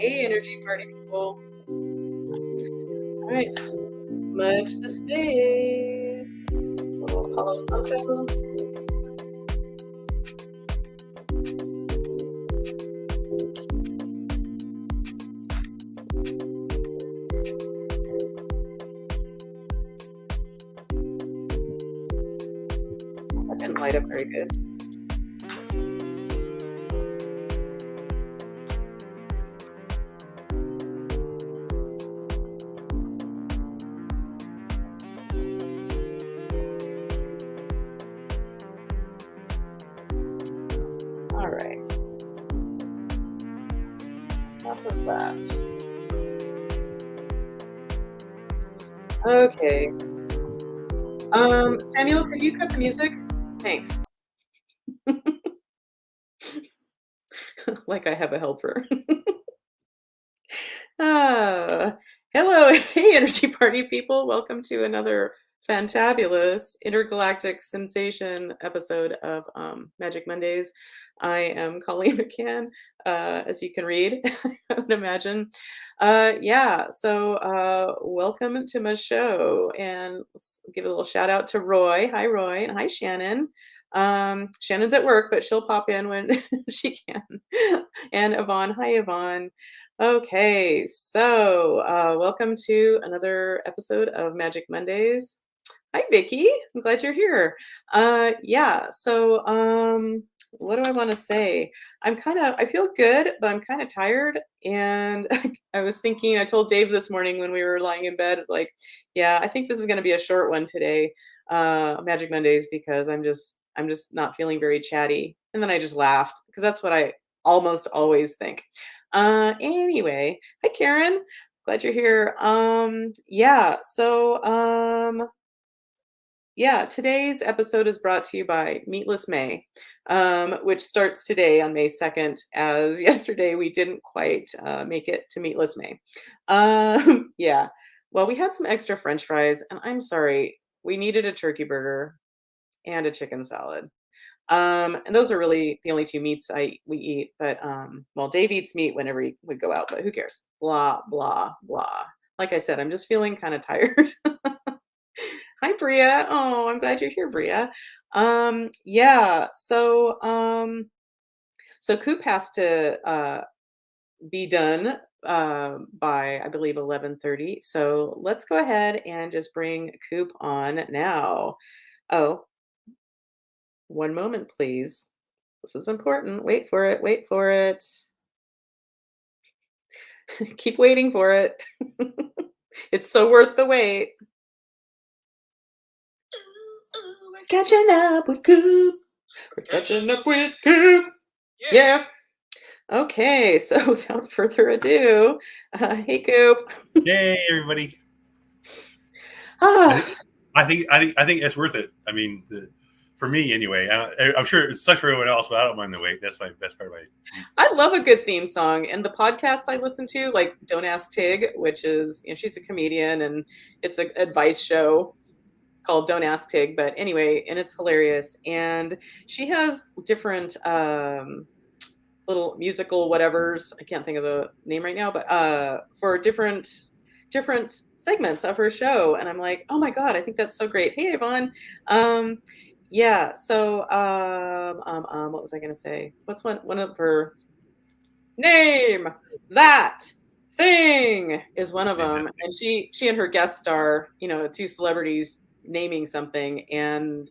Hey, energy party people. All right, smudge the space. Little Palo Santo. That didn't light up very good. All right. Enough of that. Okay. Samuel, could you cut the music? Thanks. Like I have a helper. Ah, hello, hey, energy party people. Welcome to another fantabulous intergalactic sensation episode of Magic Mondays. I am Colleen McCann, as you can read, I would imagine. Yeah, so welcome to my show. And give a little shout out to Roy. Hi, Roy, and hi, Shannon. Shannon's at work, but she'll pop in when she can. And Yvonne. Hi, Yvonne. Okay, so welcome to another episode of Magic Mondays. Hi, Vicky. I'm glad you're here. Yeah, so what do I want to say? I feel good, but I'm kind of tired. And I was thinking, I told Dave this morning when we were lying in bed, it's like, yeah, I think this is going to be a short one today, Magic Mondays, because I'm just not feeling very chatty. And then I just laughed because that's what I almost always think. Anyway, hi Karen. Glad you're here. Yeah, today's episode is brought to you by Meatless May, which starts today on May 2nd, as yesterday we didn't quite make it to Meatless May. Yeah, well, we had some extra French fries, and I'm sorry, we needed a turkey burger and a chicken salad. And those are really the only two meats we eat. But well, Dave eats meat whenever we go out, but who cares? Blah blah blah. Like I said, I'm just feeling kind of tired. Hi, Bria. Oh, I'm glad you're here, Bria. Yeah. So Coop has to be done by I believe 11:30. So let's go ahead and just bring Coop on now. Oh, one moment, please. This is important. Wait for it. Wait for it. Keep waiting for it. It's so worth the wait. We're catching up with Coop. We're catching up with Coop. Yeah. Okay, so without further ado, hey Coop. Yay, everybody! Ah, I think it's worth it. I mean, for me anyway. I'm sure it sucks for everyone else, but I don't mind the wait. That's my best part of my. I love a good theme song, and the podcasts I listen to, like Don't Ask Tig, which is she's a comedian and it's an advice show called Don't Ask Tig, but anyway, and it's hilarious. And she has different little musical whatevers. I can't think of the name right now, but for different segments of her show. And I'm like, oh my God, I think that's so great. Hey Yvonne. Yeah, so what was I gonna say? What's one of her name that thing is one of them, and she and her guest star, two celebrities naming something, and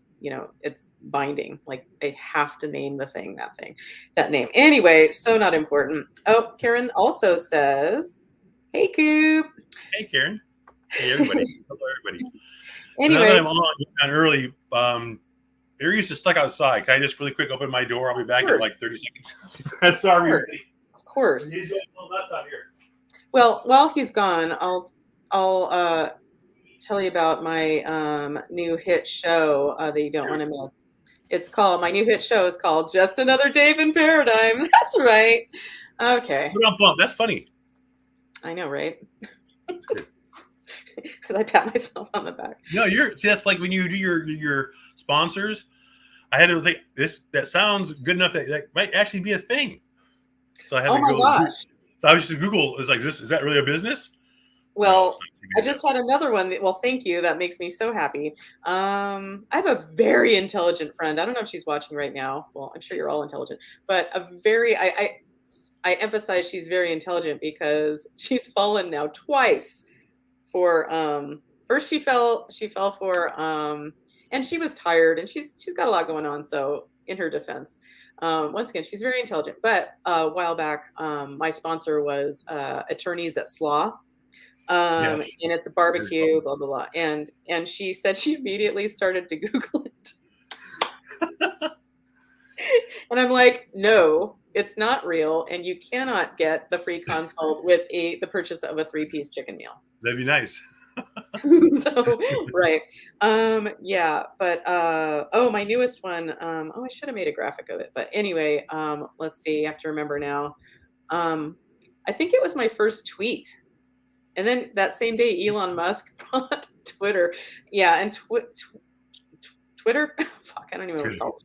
it's binding, like they have to name the thing that name anyway, so not important. Oh, Karen also says, hey Coop. Hey, Karen. Hey, everybody. Hello, everybody. Anyways, now that I'm on early, Aries is stuck outside. Can I just really quick open my door? I'll be back in like 30 seconds. Sorry, everybody. Of course. He's going nuts out here. Well, while he's gone, I'll tell you about my new hit show that you don't want to miss. My new hit show is called Just Another Dave in Paradigm. That's right. Okay. That's funny. I know, right? Because I pat myself on the back. No, that's like when you do your sponsors. I had to think that sounds good enough that might actually be a thing. So I had to go. Gosh. So I was just Google. Is like, is that really a business? No, it's Well, I not. just had another one well, thank you. That makes me so happy. I have a very intelligent friend. I don't know if she's watching right now. Well, I'm sure you're all intelligent, but a very I emphasize she's very intelligent because she's fallen now twice for first she fell for and she was tired and she's got a lot going on, so in her defense, once again she's very intelligent, but a while back my sponsor was Attorneys at Slaw, Yes. and it's a barbecue, blah blah blah, and she said she immediately started to Google it. And I'm like, no, it's not real, and you cannot get the free consult with the purchase of a 3-piece chicken meal. That'd be nice. So right. Yeah, but oh, my newest one, oh, I should have made a graphic of it, but anyway, let's see, I have to remember now. I think it was my first tweet, and then that same day Elon Musk bought Twitter. Yeah, and Twitter, fuck, I don't even know what it's called.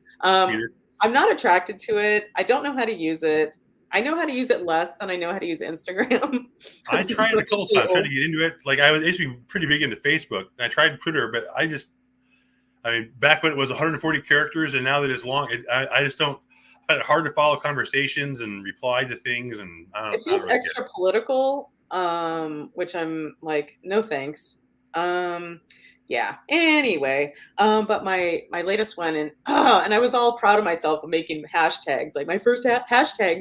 Peter. I'm not attracted to it. I don't know how to use it. I know how to use it less than I know how to use Instagram. I tried a couple times, tried to get into it. Like I used to be pretty big into Facebook, and I tried Twitter, but I mean, back when it was 140 characters, and now that it's long, I just don't. I find it hard to follow conversations and reply to things, and It I don't feels really get extra political, which I'm like, no thanks. Yeah. Anyway, but my latest one, and I was all proud of myself of making hashtags, like my first hashtag,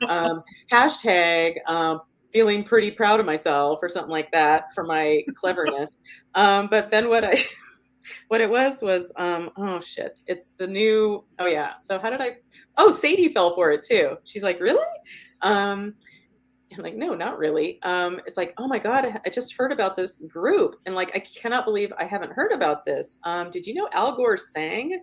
and hashtag feeling pretty proud of myself or something like that for my cleverness. But then what it was oh shit, it's the new, oh yeah, so how did I, oh, Sadie fell for it too. She's like, really? I'm like, no, not really. It's like, oh my god, I just heard about this group, and like, I cannot believe I haven't heard about this. Did you know Al Gore sang?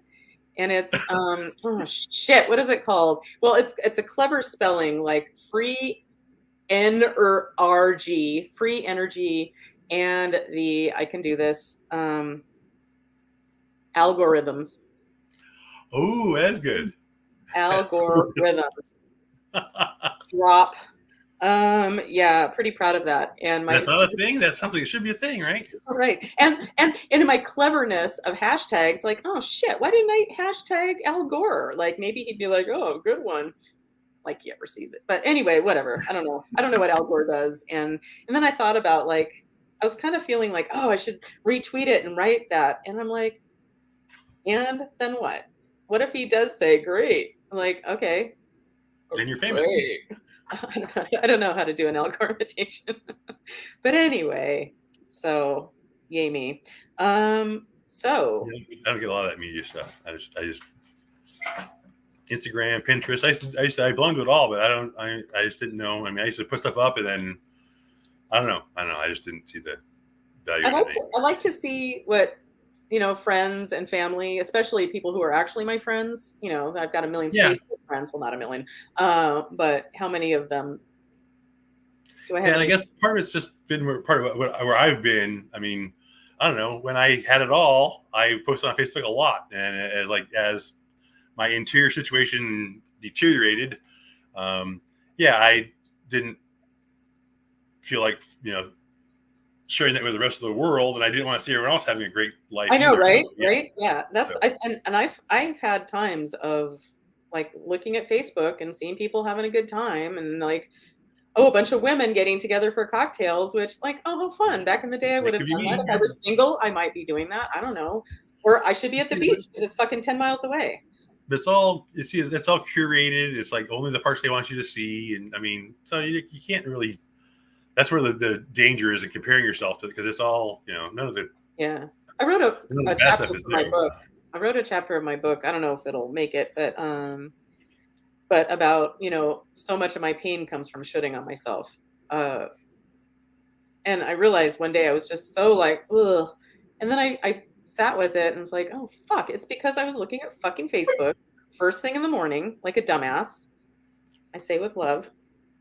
And it's oh shit, what is it called? Well, it's a clever spelling, like free NRG, free energy, and the, I can do this, algorithms. Oh, that's good. Algorithm drop. Yeah, pretty proud of that. And That's my, not a thing. That sounds like it should be a thing, right? right. And in my cleverness of hashtags, like, oh shit, why didn't I hashtag Al Gore? Like maybe he'd be like, oh, good one. Like he ever sees it. But anyway, whatever. I don't know. I don't know what Al Gore does. And then I thought about, like, I was kind of feeling like, oh, I should retweet it and write that. And I'm like, and then what? What if he does say great? I'm like, okay, Then you're famous. great. I don't know how to do an Al Gore imitation. But anyway, so yay me. So I don't get a lot of that media stuff. I just Instagram, Pinterest. I belong to it all, but I just didn't know. I mean, I used to put stuff up, and then I don't know. I just didn't see the value. I like to see what, friends and family, especially people who are actually my friends. I've got a million Facebook friends. Well, not a million, but how many of them do I have? Yeah, and I guess part of it's just been part of where I've been. I mean, I don't know. When I had it all, I posted on Facebook a lot, and as my interior situation deteriorated, I didn't feel like sharing that with the rest of the world, and I didn't want to see everyone else having a great life. I know, either. right? So, right? Yeah, that's so. And I've had times of like looking at Facebook and seeing people having a good time, and like, oh, a bunch of women getting together for cocktails, which, like, oh, how fun. Back in the day, I would have done that. If I was single, I might be doing that. I don't know. Or I should be at the beach because it's fucking 10 miles away. But it's all curated. It's like only the parts they want you to see. And I mean, so you can't really, that's where the danger is in comparing yourself to, because it's all, none of it. Yeah. I wrote a chapter of my book. I wrote a chapter of my book. I don't know if it'll make it, but about, so much of my pain comes from shitting on myself. And I realized one day I was just so like, ugh. And then I sat with it and was like, oh, fuck. It's because I was looking at fucking Facebook first thing in the morning, like a dumbass. I say with love.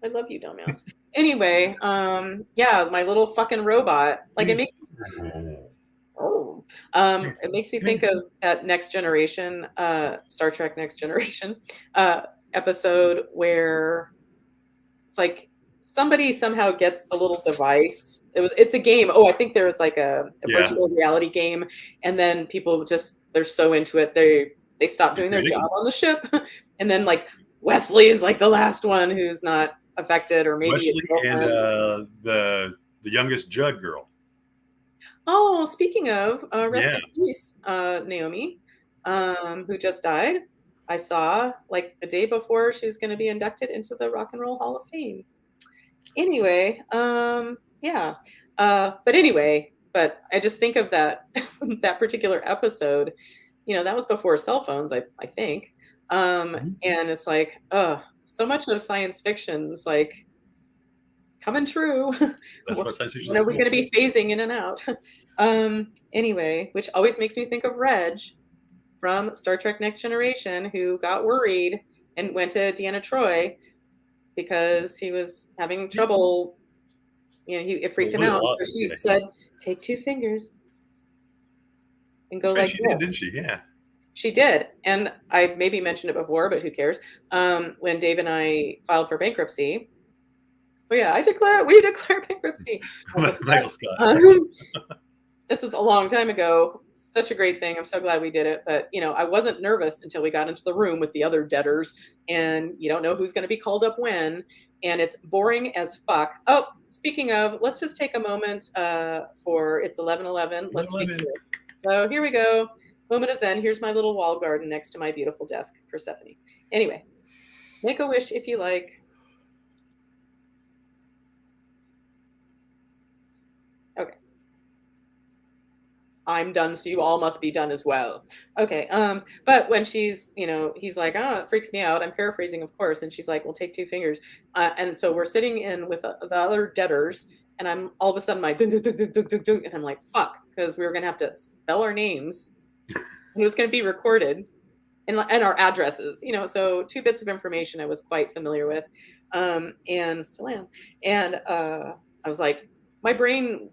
I love you, dumbass. Anyway, my little fucking robot. Like it makes it makes me think of that Next Generation, Star Trek Next Generation episode where it's like somebody somehow gets the little device. It's a game. Oh, I think there was like a Yeah. virtual reality game, and then people just they're so into it they stop doing their job on the ship, and then like Wesley is like the last one who's not affected, or maybe his Wesley and girlfriend. the youngest Judd girl. Oh, speaking of, rest Yeah. in peace, Naomi, who just died. I saw like the day before she was going to be inducted into the Rock and Roll Hall of Fame. Anyway, yeah. But anyway, but I just think of that that particular episode. You know, that was before cell phones, I think. Mhm. And it's like, so much of science fiction's like coming true. That's what science fiction When is are we for. going to be phasing in and out? Anyway, which always makes me think of Reg from Star Trek Next Generation, who got worried and went to Deanna Troy because he was having trouble. You know, it freaked Well, him what a out. lot. So she Yeah. said, "Take 2 fingers and go That's right. like She did, didn't this." she? Yeah. She did, and I maybe mentioned it before, but who cares? When Dave and I filed for bankruptcy, oh yeah, we declare bankruptcy. Michael Scott. Michael Scott. This was a long time ago. Such a great thing. I'm so glad we did it. But, you know, I wasn't nervous until we got into the room with the other debtors, and you don't know who's going to be called up when. And it's boring as fuck. Oh, speaking of, let's just take a moment for it's 11:11. Let's speak to 11. it. So here we go. Moment of Zen. Here's my little wall garden next to my beautiful desk, Persephone. Anyway, make a wish if you like. Okay. I'm done, so you all must be done as well. Okay. But when she's, you know, he's like, it freaks me out. I'm paraphrasing, of course. And she's like, well, take 2 fingers. And so we're sitting in with the other debtors, and I'm all of a sudden my dun, dun, dun, dun, dun, dun, dun, and I'm like, fuck, because we were gonna have to spell our names. It was gonna be recorded and our addresses, you know. So 2 bits of information I was quite familiar with, and still am. And I was like, my brain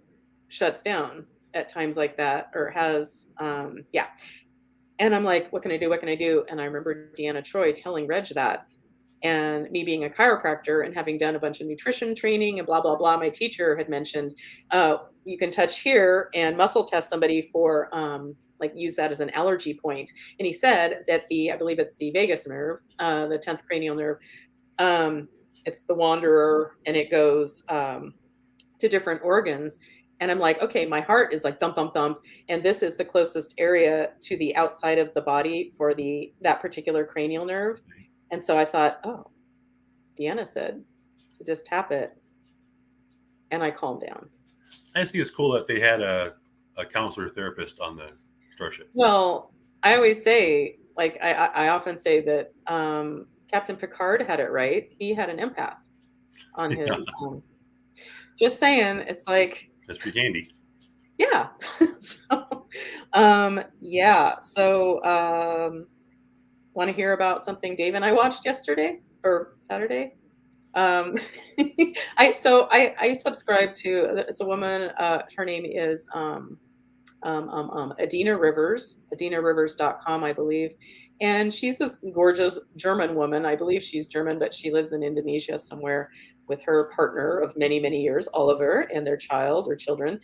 shuts down at times like that, or has, yeah. And I'm like, what can I do? What can I do? And I remember Deanna Troy telling Reg that, and me being a chiropractor and having done a bunch of nutrition training and blah blah blah. My teacher had mentioned you can touch here and muscle test somebody for like use that as an allergy point. And he said that I believe it's the vagus nerve, the 10th cranial nerve. It's the wanderer, and it goes to different organs. And I'm like, okay, my heart is like thump thump thump, and this is the closest area to the outside of the body for that particular cranial nerve. And so I thought, oh, Deanna said to just tap it, and I calmed down. I just think it's cool that they had a counselor therapist on the starship. Well, I always say, like, I often say that Captain Picard had it right. He had an empath on Yeah, his. Just saying, it's like, that's pretty handy. yeah. So, yeah. So, want to hear about something Dave and I watched yesterday or Saturday? I subscribe to, it's a woman. Her name is Adina Rivers, adinarivers.com, I believe. And she's this gorgeous German woman. I believe she's German, but she lives in Indonesia somewhere with her partner of many, many years, Oliver, and their child or children.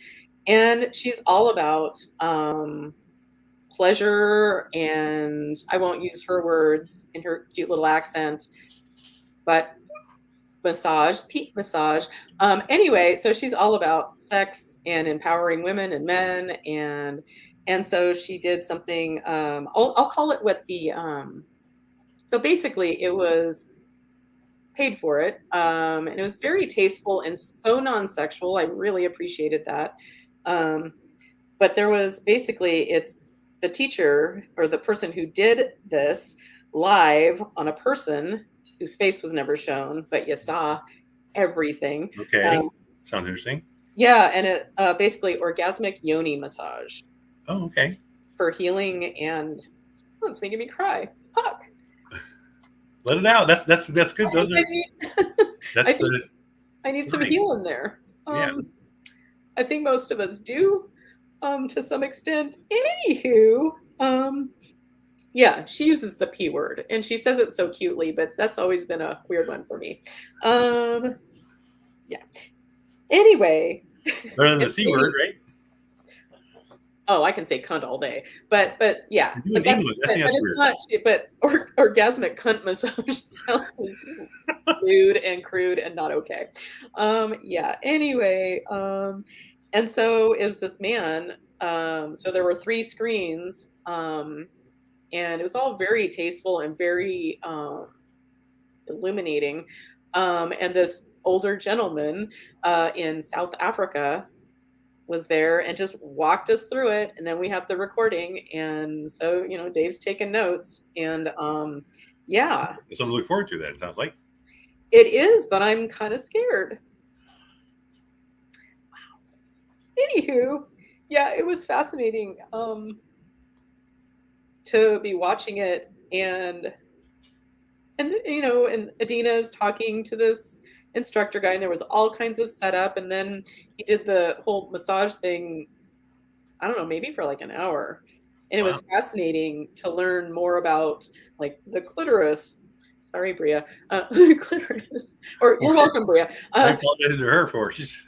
And she's all about pleasure, and I won't use her words in her cute little accent, but massage, peak massage. Anyway, so she's all about sex and empowering women and men, and so she did something. I'll call it what the. So basically, it was paid for it, and it was very tasteful and so non-sexual. I really appreciated that. But there was basically it's the teacher or the person who did this live on a person whose face was never shown, but you saw everything. Okay, Um, sounds interesting. yeah, and it basically orgasmic yoni massage Oh, okay. for healing, and oh, it's making me cry. Fuck. Let it out. That's good. Those I are need, I that's think I need some right. healing there. Yeah. I think most of us do, to some extent. Anywho, Yeah, she uses the P word, and she says it so cutely, but that's always been a weird one for me. Yeah. Anyway, Better than the and C maybe word, right? oh, I can say cunt all day, but yeah, You do but in that's England. I think but that's it's weird. not but orgasmic cunt massage sounds lewd and crude and not okay. Yeah, anyway, and so it was this man, so there were 3 screens, and it was all very tasteful and very, illuminating, and this older gentleman, in South Africa was there and just walked us through it, and then we have the recording, and so, Dave's taking notes, and, yeah, It's something to look forward to. Then it sounds like. it is, but I'm kinda scared. Anywho, yeah, it was fascinating, to be watching it, and Adina is talking to this instructor guy, and there was all kinds of setup, and then he did the whole massage thing, I don't know, maybe for like an hour. And it Wow. was fascinating to learn more about like the clitoris. Sorry, Bria. The clitoris. Or you're welcome, Bria. I apologize to her for she's.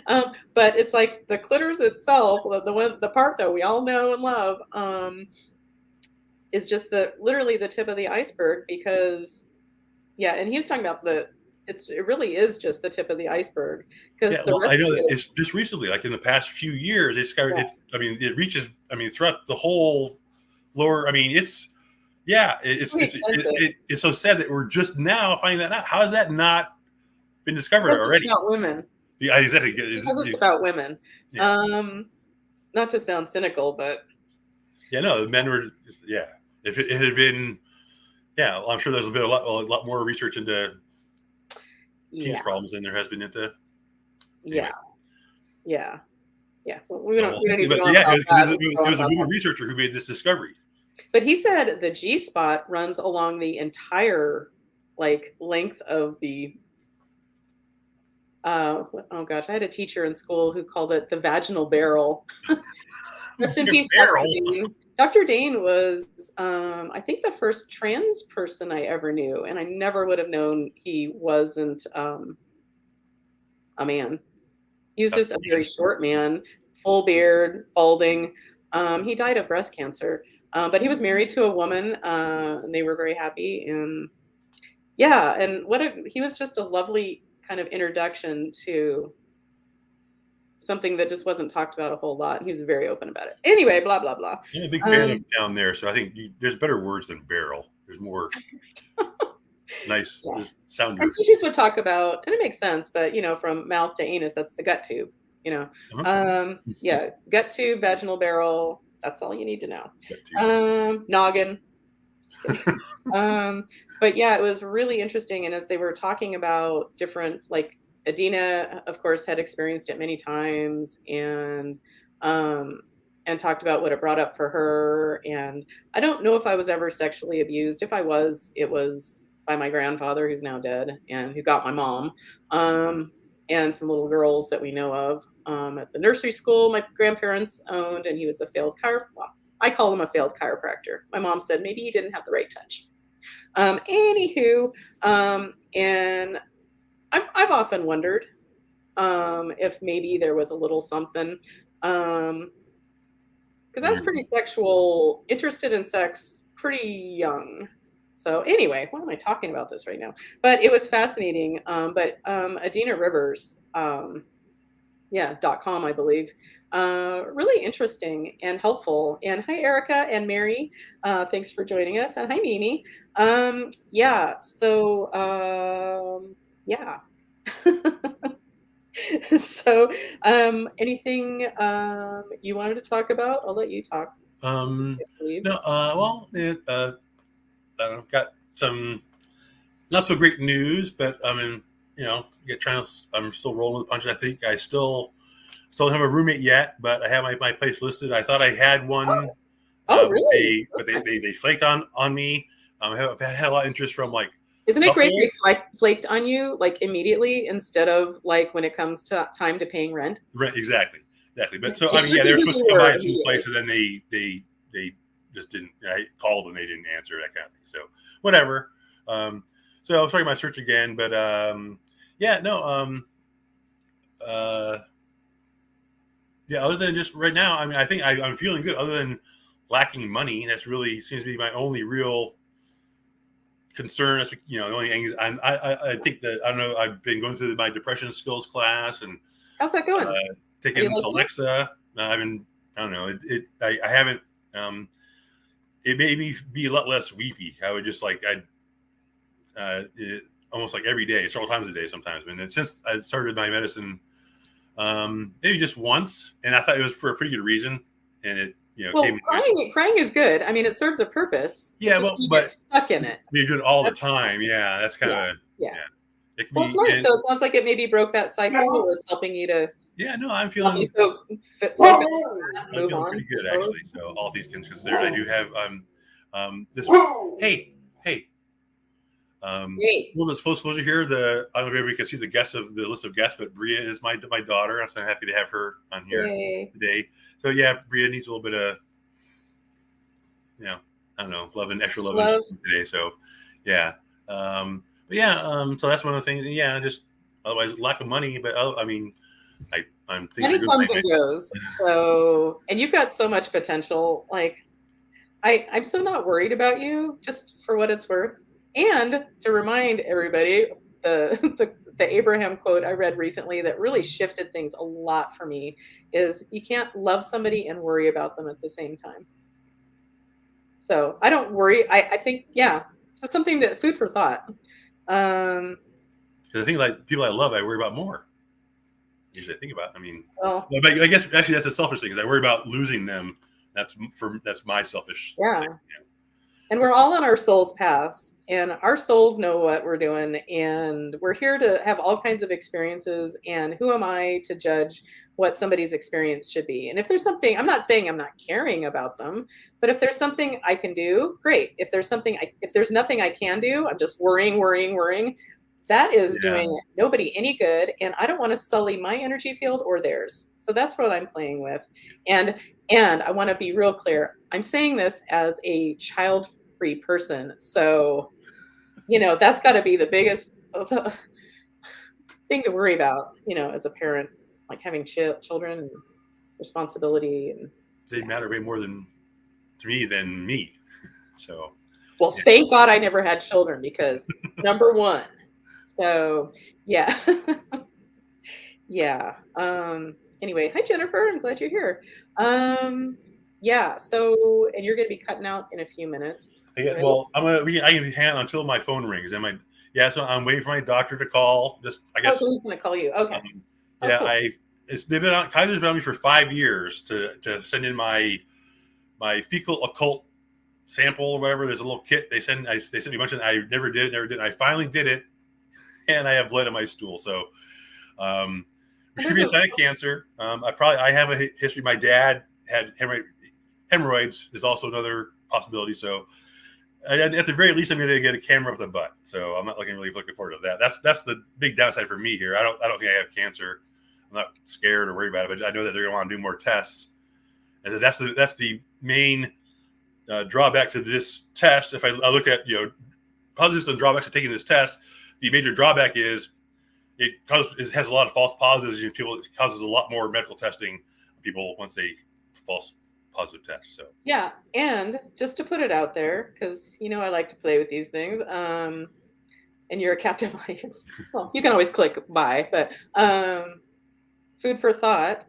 But it's like the clitoris itself, the part that we all know and love, is just the literally the tip of the iceberg because yeah, and he was talking about it really is just the tip of the iceberg Yeah, because the well, rest I know of that it is it's just recently, like in the past few years, it's got yeah, it. I mean, it reaches. I mean, throughout the whole lower. I mean, it's yeah, pretty extensive it's so sad that we're just now finding that out. How has that not been discovered because it's already? about women. Yeah, exactly. Because it's about women. Yeah, Um, Not to sound cynical, but yeah. No, the men were. Yeah, if it had been, yeah, well, I'm sure there's been a lot more research into penis yeah, problems than there has been into. yeah, Anyway, yeah, yeah. Well, well, we don't need hopefully, to but go on yeah, about that. We can go it on was a about woman that. researcher who made this discovery. But he said the G spot runs along the entire like length of the oh gosh, I had a teacher in school who called it the vaginal barrel. Rest in peace, Dr. Barrel. Dane. Dr. Dane was, I think, the first trans person I ever knew, and I never would have known he wasn't a man. He was That's just a very short man, full beard, balding. He died of breast cancer, but he was married to a woman, and they were very happy. And yeah, and he was just a lovely kind of introduction to something that just wasn't talked about a whole lot. And he was very open about it. Anyway, blah blah blah. I'm a big fan of Um, down there, so I think there's better words than barrel. There's more nice yeah. And sounder. teachers would talk about, and it makes sense, but from mouth to anus, that's the gut tube. Uh-huh. Yeah, gut tube, vaginal barrel. That's all you need to know. That too. Noggin. Just kidding. Um, but yeah, it was really interesting. And as they were talking about different, like Adina, of course, had experienced it many times, um, and talked about what it brought up for her. And I don't know if I was ever sexually abused. If I was, it was by my grandfather, who's now dead, and who got my mom, and some little girls that we know of. At the nursery school my grandparents owned, and he was a failed well, I call him a failed chiropractor. My mom said maybe he didn't have the right touch. Anywho, and I've often wondered if maybe there was a little something, because I was Mm. pretty sexual, interested in sex pretty young. So anyway, why am I talking about this right now? But it was fascinating. But Adina Rivers, yeah, .com, I believe. Really interesting and helpful. And hi, Erica and Mary. Thanks for joining us. And hi, Mimi. Yeah, so yeah. So anything you wanted to talk about? I'll let you talk, Um, I believe. no, I don't know, got some not so great news, but I mean, get trying to. I'm still rolling with the punches. I think I still don't have a roommate yet, but I have my place listed. I thought I had one, Oh, oh, but really? Okay. they flaked on me. I've had a lot of interest from like Isn't it great they couples. flaked on you like immediately instead of like when it comes to time to paying rent? Right, exactly. But so They I mean, sure yeah, they did were who supposed you to come were by at some immediately. place, and then they just didn't. I called and they didn't answer, that kind of thing. So whatever. So I was starting my search again, but yeah, no. Uh, yeah, other than just right now, I mean, I think I'm feeling good. Other than lacking money, that's really seems to be my only real concern. That's, the only anxiety. I think that I don't know. I've been going through my depression skills class and How's that going? Are you taking liking it? Alexa. I've been. I don't know. I haven't. It made me be a lot less weepy. I would just like almost like every day, several times a day sometimes. And since I started my medicine, maybe just once, and I thought it was for a pretty good reason, and it came. Well, crying is good. I mean, it serves a purpose. It's Yeah, just but you get stuck in it. you do it all the That's time. Yeah, that's kind yeah, of yeah. yeah. It can Well, it's be. nice. So it sounds like it maybe broke that cycle, or it's helping you to Yeah, no, I'm help you feeling so focus on that, I'm move feeling on, pretty good forward. actually. So all things considered, I do have this. Hey, hey. Yay! Well, this full disclosure here. I don't know if everybody can see the guests of the list of guests, but Bria is my daughter. I'm so happy to have her on here Yay! today. So yeah, Bria needs a little bit of I don't know, extra Extra love and love. support today. So yeah, but yeah, so that's one of the things. Yeah, just otherwise lack of money, but I mean, things are Money good. comes and goes. So, and you've got so much potential. Like I'm so not worried about you, just for what it's worth. And to remind everybody, the Abraham quote I read recently that really shifted things a lot for me is you can't love somebody and worry about them at the same time. So I don't worry. I think, yeah, so something that food for thought. Um, Because I think like people I love, I worry about more. Usually, I think about. I mean, well, but I guess actually that's a selfish thing because I worry about losing them. That's my selfish yeah. thing. And we're all on our soul's paths, and our souls know what we're doing, and we're here to have all kinds of experiences. And who am I to judge what somebody's experience should be? And if there's something, I'm not saying I'm not caring about them, but if there's something I can do, great. If there's nothing I can do, I'm just worrying, worrying, worrying. That is Yeah, doing nobody any good, and I don't want to sully my energy field or theirs. So that's what I'm playing with. And and I want to be real clear. I'm saying this as a child-free person. So, that's got to be the biggest thing to worry about, as a parent, like having children and responsibility and they yeah. matter way more to me than me. So Well, yeah, thank God I never had children because number 1. So, yeah. Yeah. Anyway, hi Jennifer. I'm glad you're here. Yeah, so and you're gonna be cutting out in a few minutes, right? well, I can hang on until my phone rings. And so I'm waiting for my doctor to call. Just I Oh, guess so he's gonna call you. Okay. um, Oh, yeah, cool. they've been on Kaiser's been on me for 5 years to send in my fecal occult sample or whatever. There's a little kit they sent me a bunch of. I never did it. I finally did it, and I have blood in my stool. So, And which could there's be a a sign of cancer. I have a history. My dad had hemorrhoids is also another possibility. So, at the very least, I'm going to get a camera up the butt. So I'm not really looking forward to that. That's the big downside for me here. I don't think I have cancer. I'm not scared or worried about it, but I know that they're going to want to do more tests. And that's the main drawback to this test. If I looked at positives and drawbacks of taking this test, the major drawback is it has a lot of false positives. It causes a lot more medical testing on people once they false positive test. So yeah, and just to put it out there, because I like to play with these things, and you're a captive audience. Well, you can always click buy, but food for thought.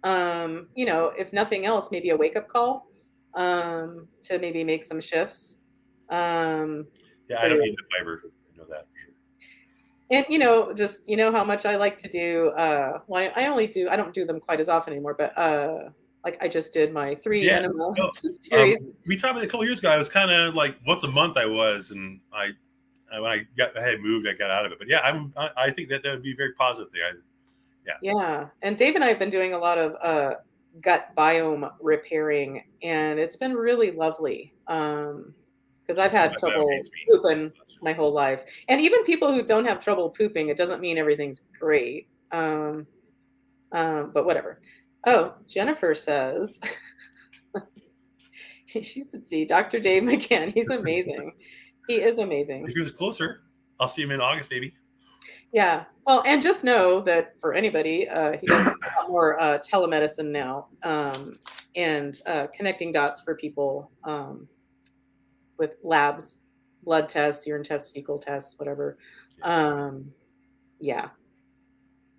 If nothing else, maybe a wake-up call, to maybe make some shifts. yeah, I For don't your eat the fiber. I know that. And just how much I like to do. Well, I don't do them quite as often anymore, but like I just did my 3 Yeah. enema No, series. we talked about it a couple years ago. I was kind of like once a month I was, and when I had moved, I got out of it. But yeah, I think that would be a very positive thing. Yeah. Yeah, and Dave and I have been doing a lot of gut biome repairing, and it's been really lovely. Because I've had My bio trouble hates me. pooping my whole life, and even people who don't have trouble pooping, it doesn't mean everything's great. But whatever. Oh, Jennifer says She should see Dr. Dave McCann. He's amazing. He is amazing. If he was closer, I'll see him in August, maybe. Yeah. Well, and just know that for anybody, he does a lot more telemedicine now, and connecting dots for people with labs, blood tests, urine tests, fecal tests, whatever. Yeah.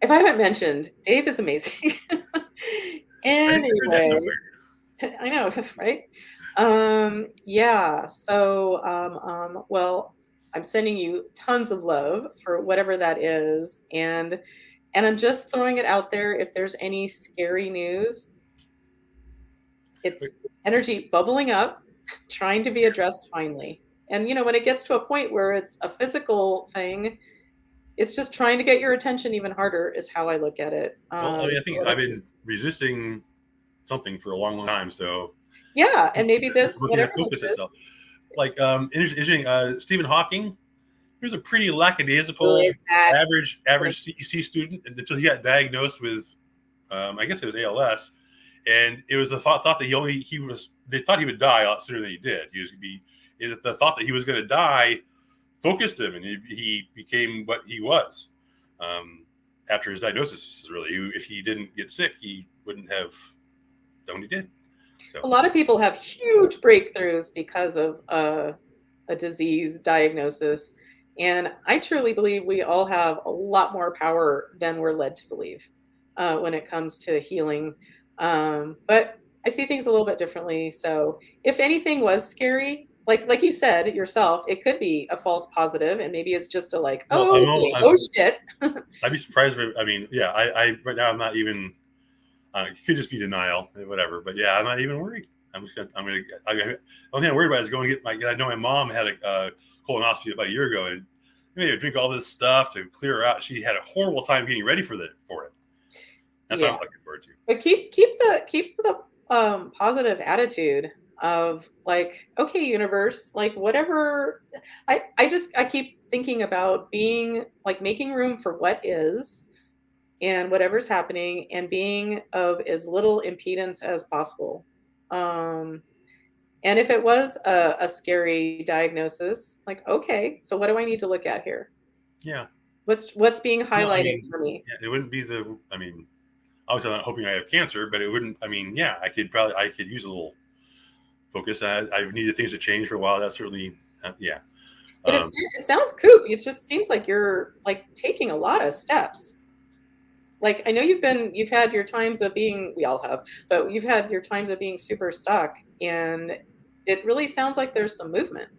If I haven't mentioned, Dave is amazing. I think I heard that Anyway, somewhere. I know, right? Yeah. So, well, I'm sending you tons of love for whatever that is, and I'm just throwing it out there. If there's any scary news, Wait, it's energy bubbling up, trying to be addressed finally. And when it gets to a point where it's a physical thing, it's just trying to get your attention even harder, is how I look at it. well, I mean, I think I've been resisting something for a long, long time, so Yeah, and maybe this, looking to whatever this focus is. itself. Like, interesting. Stephen Hawking. He was a pretty Who lackadaisical, is that? average CEC student until he got diagnosed with, I guess it was ALS, and it was the thought that they thought he would die a lot sooner than he did. The thought that he was going to die focused him, and he became what he was. After his diagnosis, really, if he didn't get sick, he wouldn't have done what he did. So, A lot of people have huge breakthroughs because of a disease diagnosis. And I truly believe we all have a lot more power than we're led to believe when it comes to healing. But I see things a little bit differently. So if anything was scary, like you said yourself, it could be a false positive, and maybe it's just a like, well, oh, okay, oh shit. I'd be surprised if, I mean, yeah, I right now I'm not even. It could just be denial, whatever. But yeah, I'm not even worried. The only thing I'm worried about is going to get I know my mom had a colonoscopy about a year ago, and made her drink all this stuff to clear her out. She had a horrible time getting ready for it. That's what Yeah. I'm looking forward to. But keep the positive attitude of like, okay, universe, like whatever. I keep thinking about being like making room for what is and whatever's happening, and being of as little impedance as possible. Um, and if it was a scary diagnosis, like, okay, so what do I need to look at here? Yeah. What's being Well, I highlighted mean, for me? yeah, it wouldn't be the. I mean, obviously, I'm not hoping I have cancer, but it wouldn't. I mean, yeah, I could use a little focus. I've needed things to change for a while. That's certainly, yeah. But Um, it sounds coop. It just seems like you're like taking a lot of steps. Like I know you've had your times of being, we all have, but you've had your times of being super stuck, and it really sounds like there's some movement.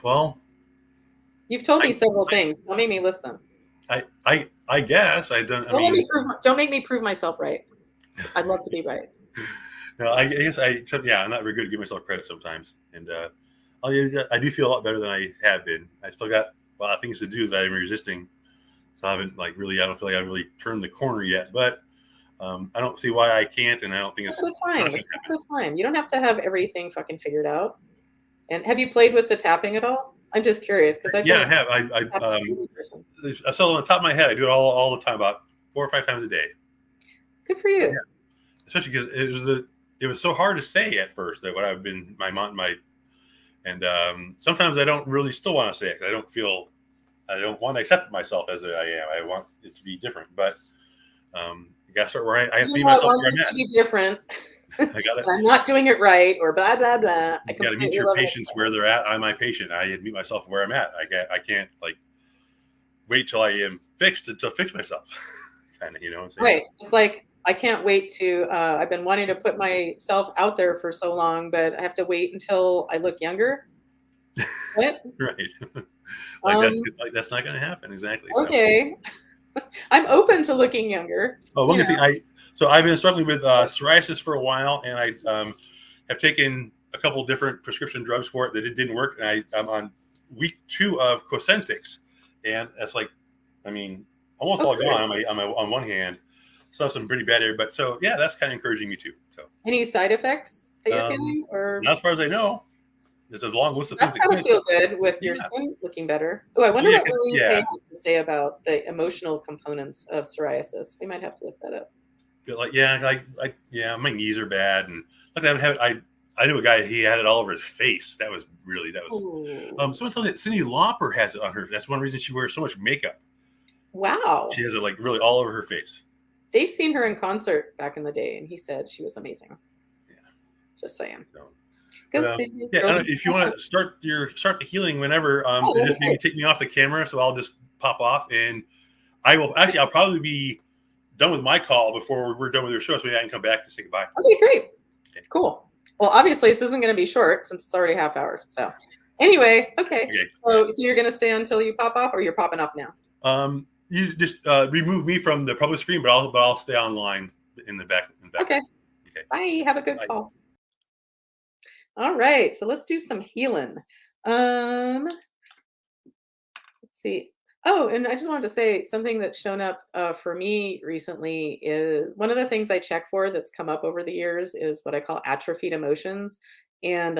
well, You've told me I, several things. Don't make me list them. I guess I don't. I Don't let mean, me prove. Don't make me prove myself right. I'd love to be right. no, I guess yeah, I'm not very good at giving myself credit sometimes, and I do feel a lot better than I have been. I still got a lot of things to do that I'm resisting, so I haven't I don't feel like I've really turned the corner yet. But I don't see why I can't, and I don't think It's it's the not time. going It's to step happen. at a time. You don't have to have everything fucking figured out. And have you played with the tapping at all? I'm just curious because I've been Yeah, a I have. tapping crazy person. I feel on the top of my head. I do it all the time, about 4 or 5 times a day. Good for So, you. yeah, especially because it was so hard to say at first that what I've been my and sometimes I don't really still want to say it because I don't want to accept myself as I am. I want it to be different, but you got to start where I have to Even be though I myself want where this I'm to at. be different, I got to I'm not doing it right, or blah blah blah. I You got to meet completely your love patients where they're at. I'm my patient. I meet myself where I'm at. I can't like wait till I am fixed to fix myself. Kind of, you know what I'm it. saying? Right. It's like I can't wait to. I've been wanting to put myself out there for so long, but I have to wait until I look younger. What? Right. Um. That's not going to happen exactly. So, Okay. I'm open to looking younger. oh, one You good know. thing I've been struggling with psoriasis for a while, and I have taken a couple different prescription drugs for it that it didn't work, and I'm on week 2 of Cosentix, and that's like, I mean, almost Oh, all good. gone on one hand. Still have some pretty bad area, but so yeah, that's kind of encouraging me too. So, Any side effects that you're um, feeling, or not as far as I know. There's a long list of things that's that gotta could. feel good with Yeah, your skin looking better. Oh, I well, wonder yeah, what Louise Hay yeah. has to say about the emotional components of psoriasis. We might have to look that up. Like yeah, my knees are bad, and Like I knew a guy. He had it all over his face. That was. Ooh. Someone told me that Cyndi Lauper has it on her. That's one reason she wears so much makeup. She Wow. has it like really all over her face. They've seen her in concert back in the day, and he said she was amazing. Yeah. Just saying. So, Go Cindy. yeah. Girls If you want to start the healing whenever, Oh, that'd just be maybe great. take me off the camera, so I'll just pop off, and I will actually. I'll probably be done with my call before we're done with your show, so maybe I can come back and say goodbye. Okay, great. Okay. Cool. Well, obviously this isn't going to be short since it's already half hour. So anyway, okay. Okay. So you're going to stay until you pop off, or you're popping off now? You just remove me from the public screen, but I'll stay online in the back. Okay. Okay. Bye. Have a good Bye. call. All right. So let's do some healing. Let's see. Oh, and I just wanted to say something that's shown up for me recently is one of the things I check for that's come up over the years is what I call atrophied emotions. And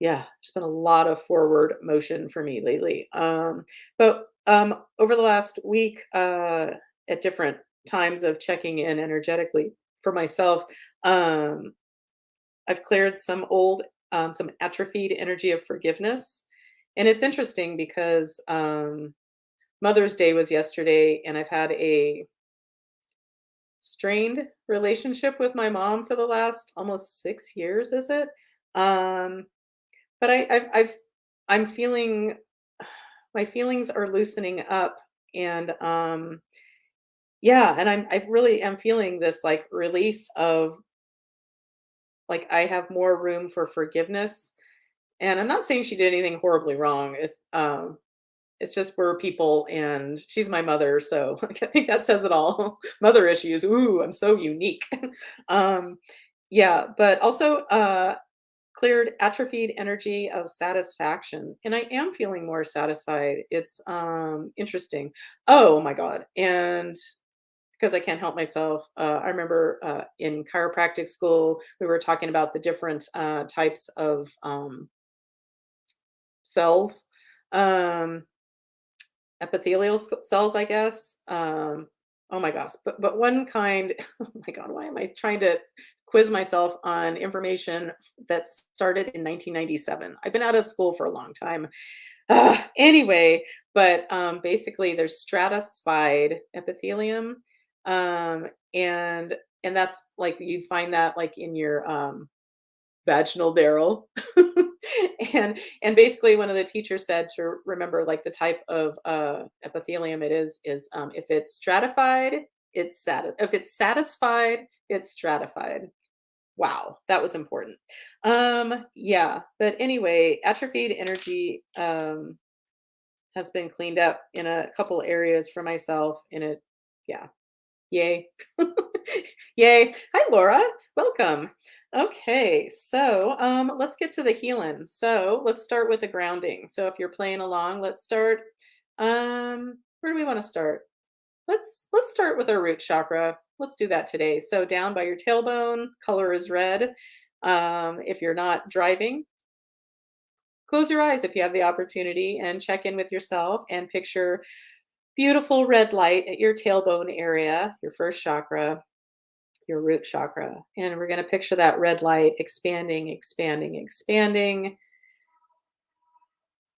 yeah, there's been a lot of forward motion for me lately. But over the last week, at different times of checking in energetically for myself, um, I've cleared some atrophied energy of forgiveness. And it's interesting because Mother's Day was yesterday, and I've had a strained relationship with my mom for the last almost 6 years, is it? Um, but I'm feeling my feelings are loosening up, and yeah, and I really am feeling this like release of like I have more room for forgiveness. And I'm not saying she did anything horribly wrong. It's just we're people and she's my mother, so like, I think that says it all. Mother issues. Ooh, I'm so unique. um yeah, but also cleared atrophied energy of satisfaction, and I am feeling more satisfied. It's interesting. Oh my god. And because I can't help myself, I remember in chiropractic school we were talking about the different types of cells, um epithelial cells, I guess. Oh my gosh, but one kind. Oh my god, why am I trying to quiz myself on information that started in 1997? I've been out of school for a long time. Anyway, but basically, there's stratified epithelium, um, and and that's like you'd find that like in your vaginal barrel. And basically one of the teachers said to remember like the type of epithelium it is if it's stratified, if it's satisfied, it's stratified. Wow, that was important. Yeah, but anyway, atrophied energy has been cleaned up in a couple areas for myself in it. Yeah. Yay. Yay. Hi, Laura. Welcome. Okay, so let's get to the healing. So let's start with the grounding. So if you're playing along, let's start. Where do we want to start? Let's start with our root chakra. Let's do that today. So down by your tailbone, color is red. If you're not driving, close your eyes if you have the opportunity and check in with yourself and picture beautiful red light at your tailbone area, your first chakra, your root chakra. And we're going to picture that red light expanding, expanding, expanding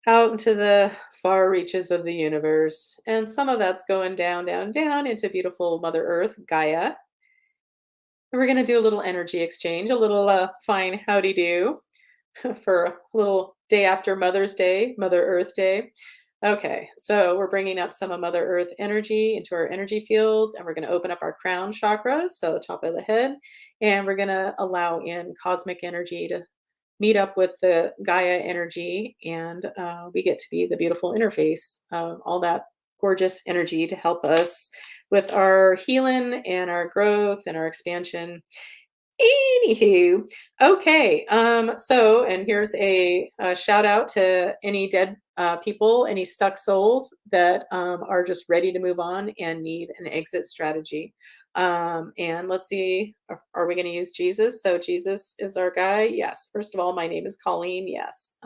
out into the far reaches of the universe. And some of that's going down, down, down into beautiful Mother Earth, Gaia. And we're going to do a little energy exchange, a little fine howdy do for a little day after Mother's Day, Mother Earth Day. Okay, so we're bringing up some of Mother Earth energy into our energy fields, and we're going to open up our crown chakra, so top of the head, and we're going to allow in cosmic energy to meet up with the Gaia energy, and we get to be the beautiful interface of all that gorgeous energy to help us with our healing and our growth and our expansion. Anywho, okay. So, and here's a shout out to any dead people, any stuck souls that are just ready to move on and need an exit strategy. And let's see, are we going to use Jesus? So, Jesus is our guy. Yes. First of all, my name is Colleen. Yes.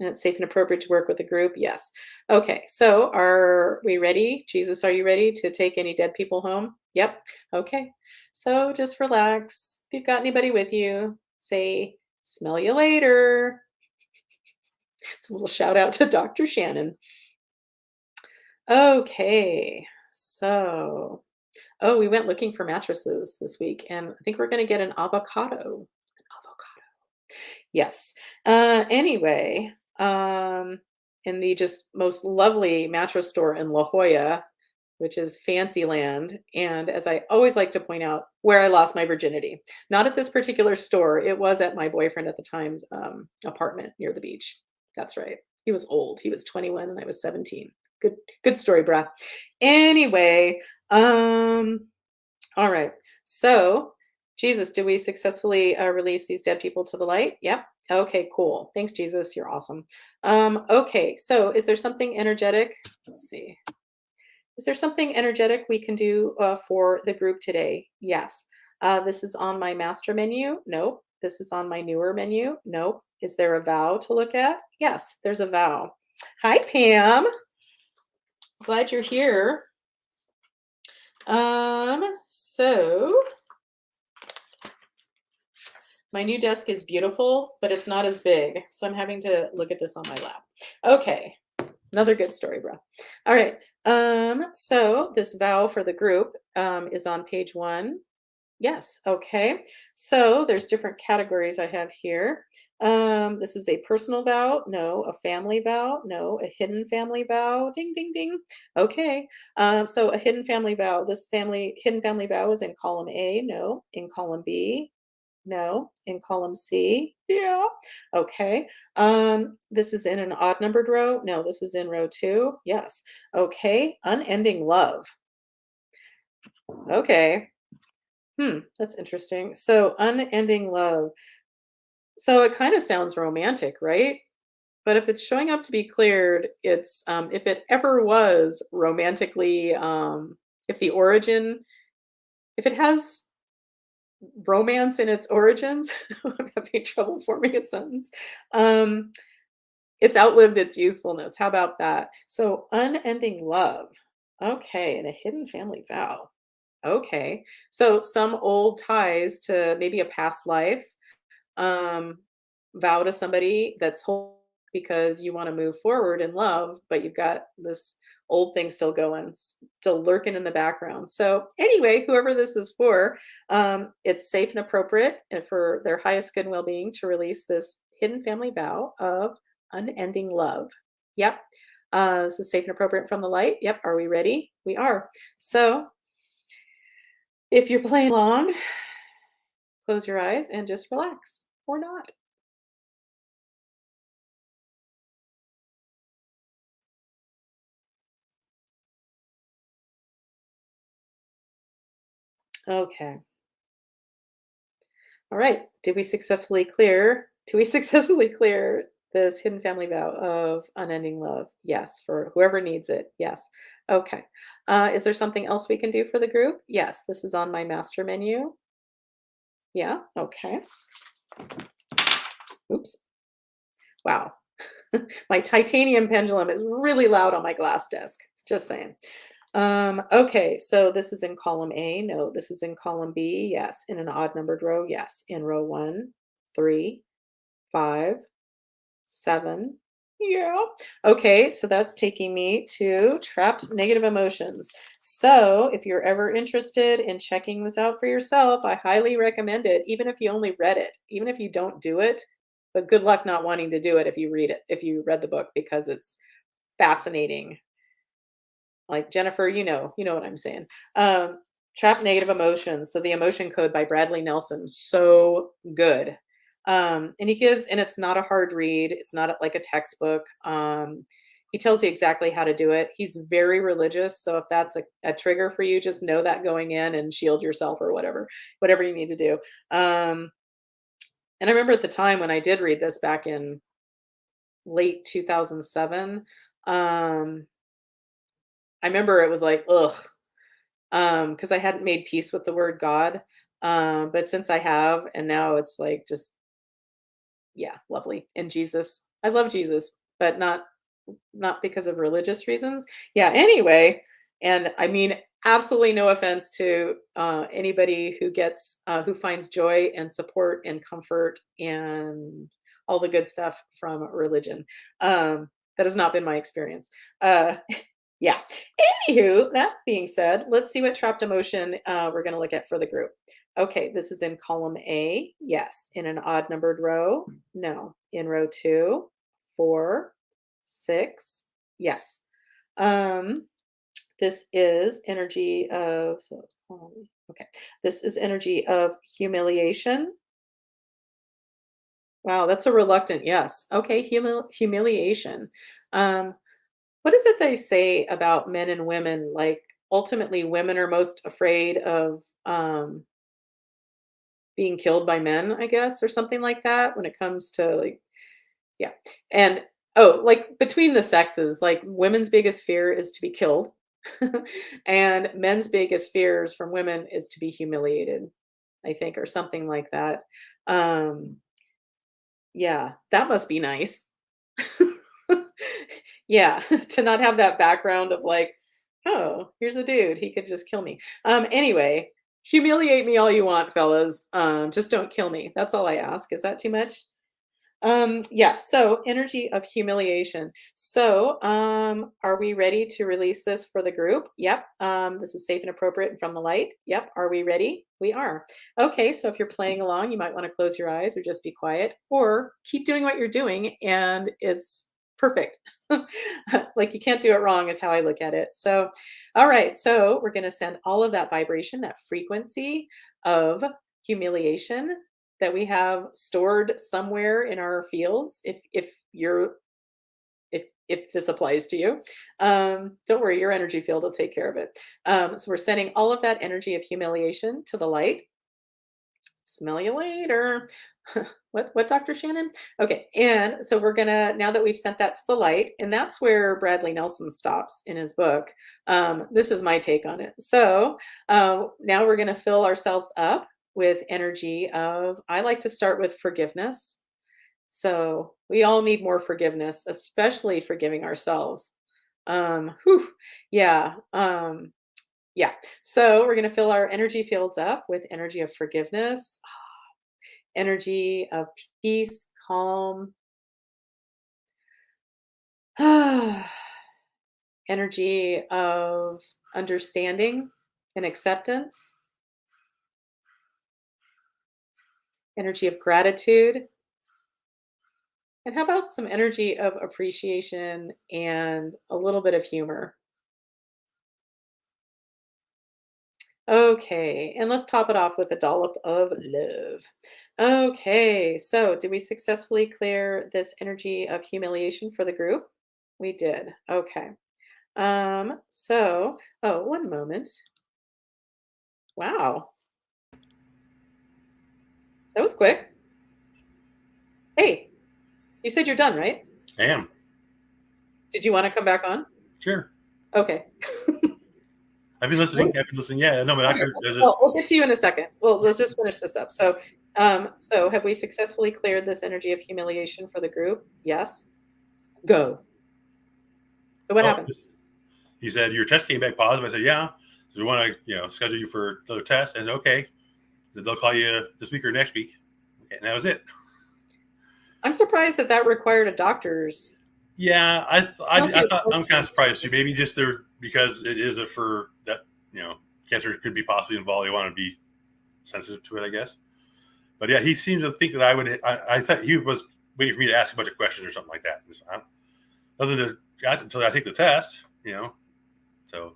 And it's safe and appropriate to work with a group? Yes. Okay, so are we ready? Jesus, are you ready to take any dead people home? Yep. Okay. So just relax. If you've got anybody with you, say, smell you later. It's a little shout out to Dr. Shannon. Okay. So, oh, we went looking for mattresses this week, and I think we're going to get an avocado. An avocado. Yes. Anyway, in the just most lovely mattress store in La Jolla, which is Fancyland, and as I always like to point out, where I lost my virginity. Not at this particular store. It was at my boyfriend at the time's apartment near the beach. That's right. He was old. He was 21 and I was 17. Good story, brah. Anyway, all right. So, Jesus, do we successfully release these dead people to the light? Yep. Okay, cool. Thanks, Jesus. You're awesome. Okay, so is there something energetic? Let's see. Is there something energetic we can do for the group today? Yes. This is on my master menu. Nope. This is on my newer menu. Nope. Is there a vow to look at? Yes, there's a vow. Hi, Pam. Glad you're here. So my new desk is beautiful, but it's not as big. So I'm having to look at this on my lap. Okay. Another good story, bro. All right. So this vow for the group is on page 1. Yes. Okay. So there's different categories I have here. This is a personal vow. No. A family vow. No. A hidden family vow. Ding, ding, ding. Okay. So a hidden family vow. This hidden family vow is in column A. No. In column B. No. In column C. Yeah. Okay. This is in an odd numbered row. No, this is in row 2. Yes. Okay. Unending love. Okay. That's interesting. So unending love. So it kind of sounds romantic, right? But if it's showing up to be cleared, it's if it ever was romantically, if the origin, if it has romance in its origins, I'm having trouble forming a sentence. Um, it's outlived its usefulness. How about that? So unending love. Okay, and a hidden family vow. Okay. So some old ties to maybe a past life, um, vow to somebody that's whole because you want to move forward in love, but you've got this old thing still going, still lurking in the background. So anyway, whoever this is for, it's safe and appropriate and for their highest good and well-being to release this hidden family vow of unending love. Yep. This is safe and appropriate from the light. Yep. Are we ready? We are. So if you're playing along, close your eyes and just relax or not. Okay. All right. Did we successfully clear? Do we successfully clear this hidden family vow of unending love? Yes. For whoever needs it. Yes. Okay. Is there something else we can do for the group? Yes. This is on my master menu. Yeah. Okay. Oops. Wow. My titanium pendulum is really loud on my glass desk. Just saying. Okay, so this is in column A. No, this is in column B. Yes. In an odd numbered row. Yes. In row 1, 3, 5, 7. Yeah. Okay, so that's taking me to trapped negative emotions. So if you're ever interested in checking this out for yourself, I highly recommend it, even if you only read it, even if you don't do it. But good luck not wanting to do it if you read it, if you read the book, because it's fascinating. Like Jennifer, you know what I'm saying. Trap Negative Emotions. So the Emotion Code by Bradley Nelson. So good. And he gives, and it's not a hard read. It's not like a textbook. He tells you exactly how to do it. He's very religious. So if that's a trigger for you, just know that going in and shield yourself or whatever you need to do. And I remember at the time when I did read this back in late 2007, I remember it was like, ugh, because I hadn't made peace with the word God. But since I have, and now it's like just, yeah, lovely. And Jesus, I love Jesus, but not because of religious reasons. Yeah, anyway, and I mean absolutely no offense to anybody who finds joy and support and comfort and all the good stuff from religion. That has not been my experience. Uh, yeah. Anywho, that being said, let's see what trapped emotion we're going to look at for the group. Okay, this is in column A. Yes. In an odd numbered row? No. In row 2, 4, 6. Yes. Um, this is energy of, okay. This is energy of humiliation. Wow, that's a reluctant yes. Okay, humiliation. Um, what is it they say about men and women? Like, ultimately, women are most afraid of being killed by men, I guess, or something like that when it comes to like, yeah. And oh, like between the sexes, like women's biggest fear is to be killed, and men's biggest fears from women is to be humiliated, I think, or something like that. Um, yeah, that must be nice. Yeah, to not have that background of like, "Oh, here's a dude, he could just kill me." Anyway, humiliate me all you want, fellas, just don't kill me. That's all I ask. Is that too much? Yeah, so energy of humiliation. So, are we ready to release this for the group? Yep. This is safe and appropriate and from the light. Yep. Are we ready? We are. Okay, so if you're playing along, you might want to close your eyes or just be quiet or keep doing what you're doing and it's perfect. Like you can't do it wrong is how I look at it. So, all right, so we're going to send all of that vibration, that frequency of humiliation that we have stored somewhere in our fields if this applies to you. Don't worry, your energy field will take care of it. So we're sending all of that energy of humiliation to the light. Smell you later. What, Dr. Shannon? Okay, and so we're gonna, now that we've sent that to the light, and that's where Bradley Nelson stops in his book. This is my take on it. So now we're gonna fill ourselves up with energy of, I like to start with forgiveness. So we all need more forgiveness, especially forgiving ourselves. Whew, yeah. Yeah. So we're going to fill our energy fields up with energy of forgiveness, energy of peace, calm, energy of understanding and acceptance, energy of gratitude. And how about some energy of appreciation and a little bit of humor? Okay, and let's top it off with a dollop of love. Okay, so did we successfully clear this energy of humiliation for the group? We did. Okay. Oh, one moment. Wow, that was quick. Hey, you said you're done, right? I am. Did you want to come back on? Sure. Okay. I've been listening. I've been listening. Yeah, no, but Okay. after there's just Well, we'll get to you in a second. Well, let's just finish this up. So have we successfully cleared this energy of humiliation for the group? Yes. Go. So what oh, happened? he said your test came back positive. I said, yeah. So we want to schedule you for another test. And okay, they'll call you this week or next week. Okay, and that was it. I'm surprised that that required a doctor's Yeah, unless I you're thought I'm kind of testing. surprised too. Maybe just there because it is a for that cancer could be possibly involved. They want to be sensitive to it, I guess. But yeah, he seems to think that I would. I thought he was waiting for me to ask a bunch of questions or something like that. Nothing to ask until I take the test. So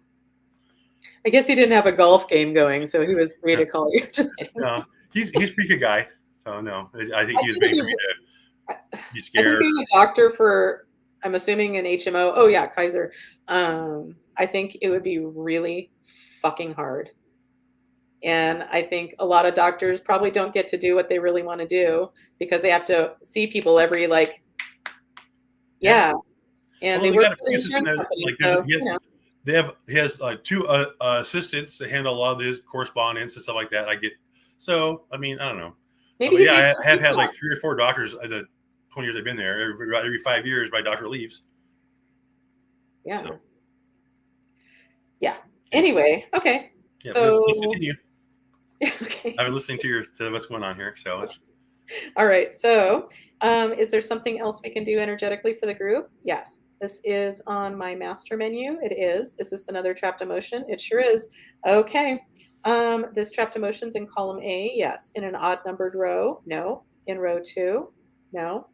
I guess he didn't have a golf game going, so he was free to call you. Just kidding. no, he's a pretty good guy. So no, I think I he was think if waiting for me you, to I be I think scared. being a doctor for, I'm assuming an HMO. Oh yeah, Kaiser. I think it would be really fucking hard. And I think a lot of doctors probably don't get to do what they really want to do because they have to see people every like, Yeah. yeah, and Although they they work got a for the pre-assistant insurance that company, like so you know. he has two assistants that handle a lot of his correspondence and stuff like that. I get so I mean I don't know. So Maybe but he yeah, takes I some have weeks had off. like 3 or 4 doctors in the 20 years I've been there, every 5 years, my doctor leaves. Yeah. So, yeah. Anyway, okay. Yeah, so let's continue. Okay. I've been listening to what's going on here. So let's. All right. So, is there something else we can do energetically for the group? Yes. This is on my master menu. It is. Is this another trapped emotion? It sure is. Okay. This trapped emotion's in column A. Yes. In an odd numbered row. No. In row 2. No.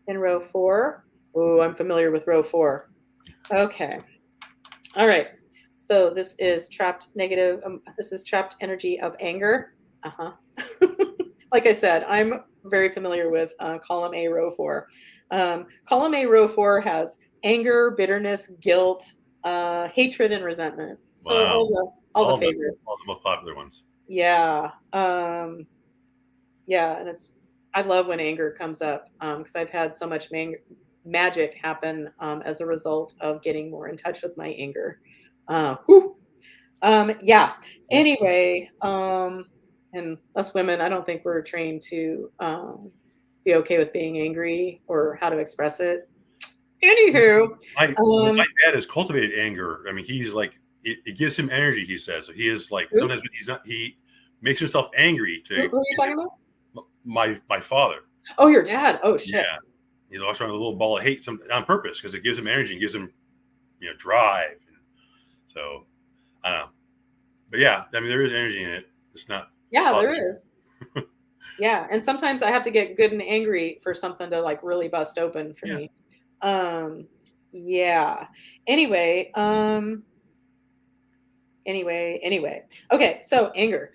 In row 4. Oh, I'm familiar with row 4. Okay. All right. So this is trapped negative. This is trapped energy of anger. Uh-huh. Like I said, I'm very familiar with column A, row 4. Column A, row 4 has anger, bitterness, guilt, hatred, and resentment. So Wow. all the favorites. All the most popular ones. Yeah. Yeah, and I love when anger comes up because I've had so much magic happen as a result of getting more in touch with my anger. Whew. Yeah. Anyway, and us women, I don't think we're trained to be okay with being angry or how to express it. Anywho, My dad has cultivated anger. I mean, he's like it gives him energy. He says so. He is like who, sometimes when he's not. He makes himself angry who are you talking about? my father. Oh, your dad. Oh, shit. Yeah, he walks around with a little ball of hate on purpose because it gives him energy and gives him drive. So I don't know, but yeah, I mean there is energy in it. It's not. Yeah, Positive. there is. Yeah, and sometimes I have to get good and angry for something to like really bust open for me. Yeah. Anyway, Okay, so anger.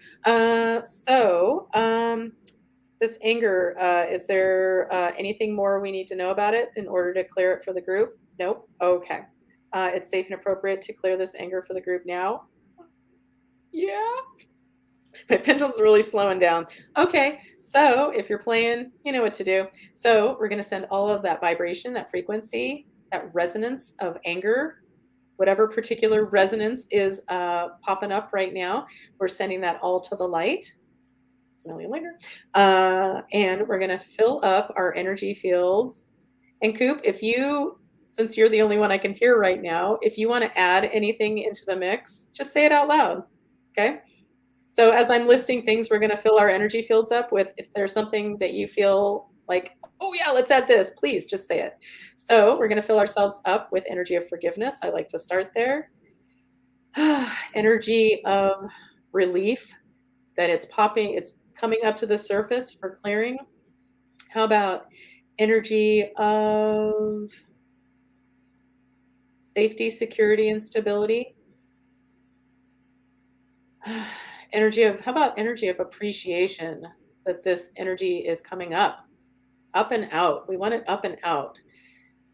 This anger, is there anything more we need to know about it in order to clear it for the group? Nope. Okay. It's safe and appropriate to clear this anger for the group now. Yeah. My pendulum's really slowing down. Okay, so if you're playing, you know what to do. So we're going to send all of that vibration, that frequency, that resonance of anger, whatever particular resonance is popping up right now. We're sending that all to the light. Smelling later. And we're going to fill up our energy fields. And Coop, since you're the only one I can hear right now, if you want to add anything into the mix, just say it out loud. Okay. So as I'm listing things, we're going to fill our energy fields up with, if there's something that you feel like, oh yeah, let's add this, please just say it. So we're going to fill ourselves up with energy of forgiveness. I like to start there. Energy of relief that it's coming up to the surface for clearing. How about energy of safety, security, and stability? How about energy of appreciation, that this energy is coming up and out. We want it up and out.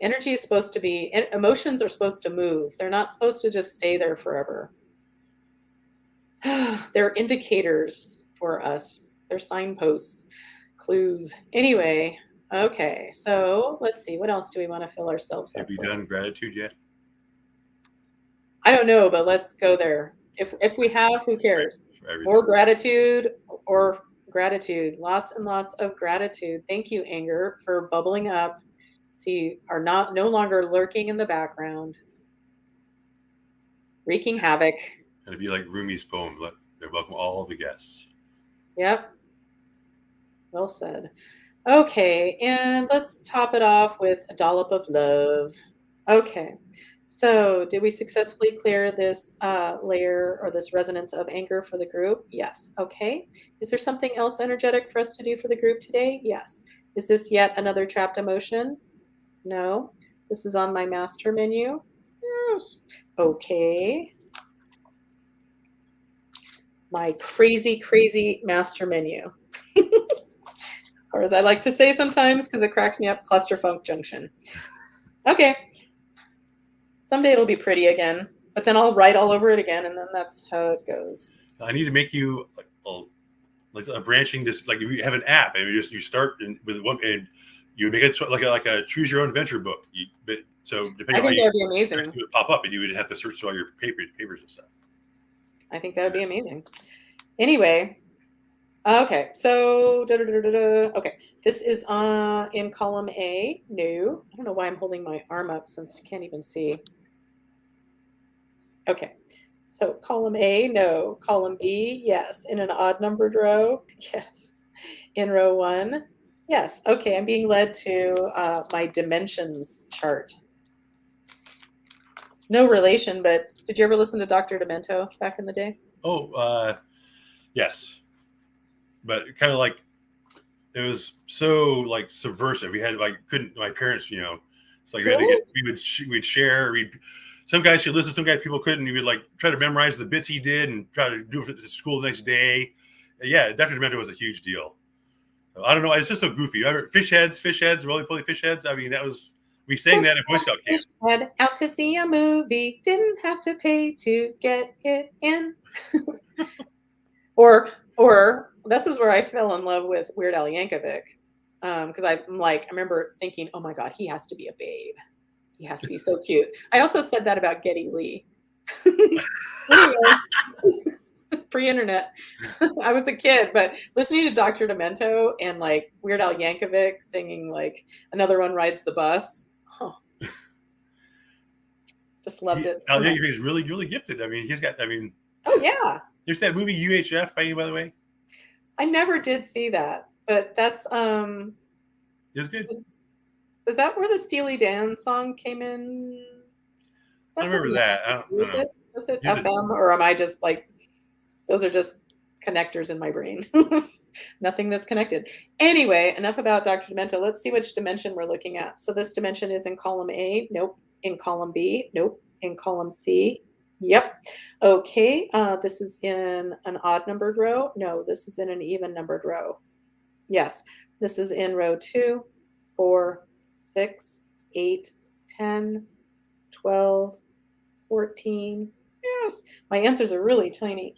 Emotions are supposed to move. They're not supposed to just stay there forever. They're indicators for us. They're signposts, clues. Anyway, okay, so let's see. What else do we want to fill ourselves up Have you with? done gratitude yet? I don't know, but let's go there. If we have, who cares? More gratitude or gratitude. Lots and lots of gratitude. Thank you, anger, for bubbling up. See, are no longer lurking in the background, wreaking havoc. It'd be like Rumi's poem. They welcome all of the guests. Yep. Well said. Okay, and let's top it off with a dollop of love. Okay, so did we successfully clear this layer or this resonance of anger for the group? Yes. Okay. Is there something else energetic for us to do for the group today? Yes. Is this yet another trapped emotion? No. This is on my master menu. Yes. Okay. My crazy, crazy master menu. Or as I like to say sometimes, because it cracks me up, clusterfunk junction. Okay. Someday it'll be pretty again, but then I'll write all over it again, and then that's how it goes. I need to make you like a branching. This like you have an app, and you start with one, and you make it like a choose your own adventure book. So depending I on how think you that would be amazing. it would pop up, and you would have to search through all your papers and stuff. I think that would be amazing. Anyway, Okay, so okay, this is in column A. No, I don't know why I'm holding my arm up since you can't even see. Okay, so column A, no. Column B, yes. In an odd numbered row, yes. In row one, yes. Okay, I'm being led to my dimensions chart. No relation, but did you ever listen to Dr. Demento back in the day? Oh, yes, but kind of like it was so like subversive. We had like couldn't my parents, it's like we had to Really? get we'd share. Some guys could listen, some guys people couldn't. We would like try to memorize the bits he did and try to do it at school the next day. Yeah, Dr. Demento was a huge deal. I don't know. It's just so goofy. Fish heads, roly poly fish heads. I mean, we sang Took that at Boy Scout camp. fish head out to see a movie. Didn't have to pay to get it in. Or this is where I fell in love with Weird Al Yankovic. Because I'm like, I remember thinking, oh my God, he has to be a babe. He has to be so cute. I also said that about Geddy Lee. Anyway, pre-internet. I was a kid, but listening to Dr. Demento and like Weird Al Yankovic singing like Another One Rides the Bus. Huh. Just loved it so much. He's really, really gifted. I mean, he's got. I mean, Oh yeah. there's that movie UHF by you, by the way. I never did see that, but that's It was good. is that where the Steely Dan song came in? I That remember doesn't that. I have don't, to do I with don't know. it. Is it He was a, FM or am I just like those are just connectors in my brain? Nothing that's connected. Anyway, enough about Dr. Demento. Let's see which dimension we're looking at. So this dimension is in column A. Nope. In column B. Nope. In column C. Yep. Okay. This is in an odd numbered row. No, this is in an even numbered row. Yes. This is in row 2, 4, 6, 8, 10, 12, 14. Yes. My answers are really tiny.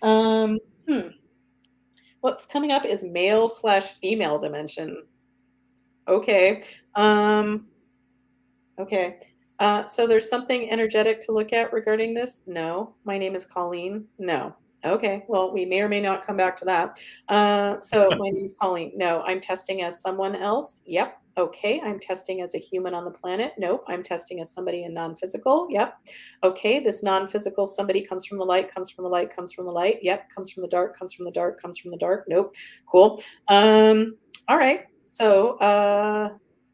Um, hmm. What's coming up is male/female dimension. Okay. Okay. So there's something energetic to look at regarding this? No. My name is Colleen? No. Okay. Well, we may or may not come back to that. So my name is Colleen. No. I'm testing as someone else? Yep. Okay. I'm testing as a human on the planet? Nope. I'm testing as somebody in non-physical? Yep. Okay. This non-physical somebody comes from the light, comes from the light, comes from the light. Yep. Comes from the dark, comes from the dark, comes from the dark. Nope. Cool. All right. So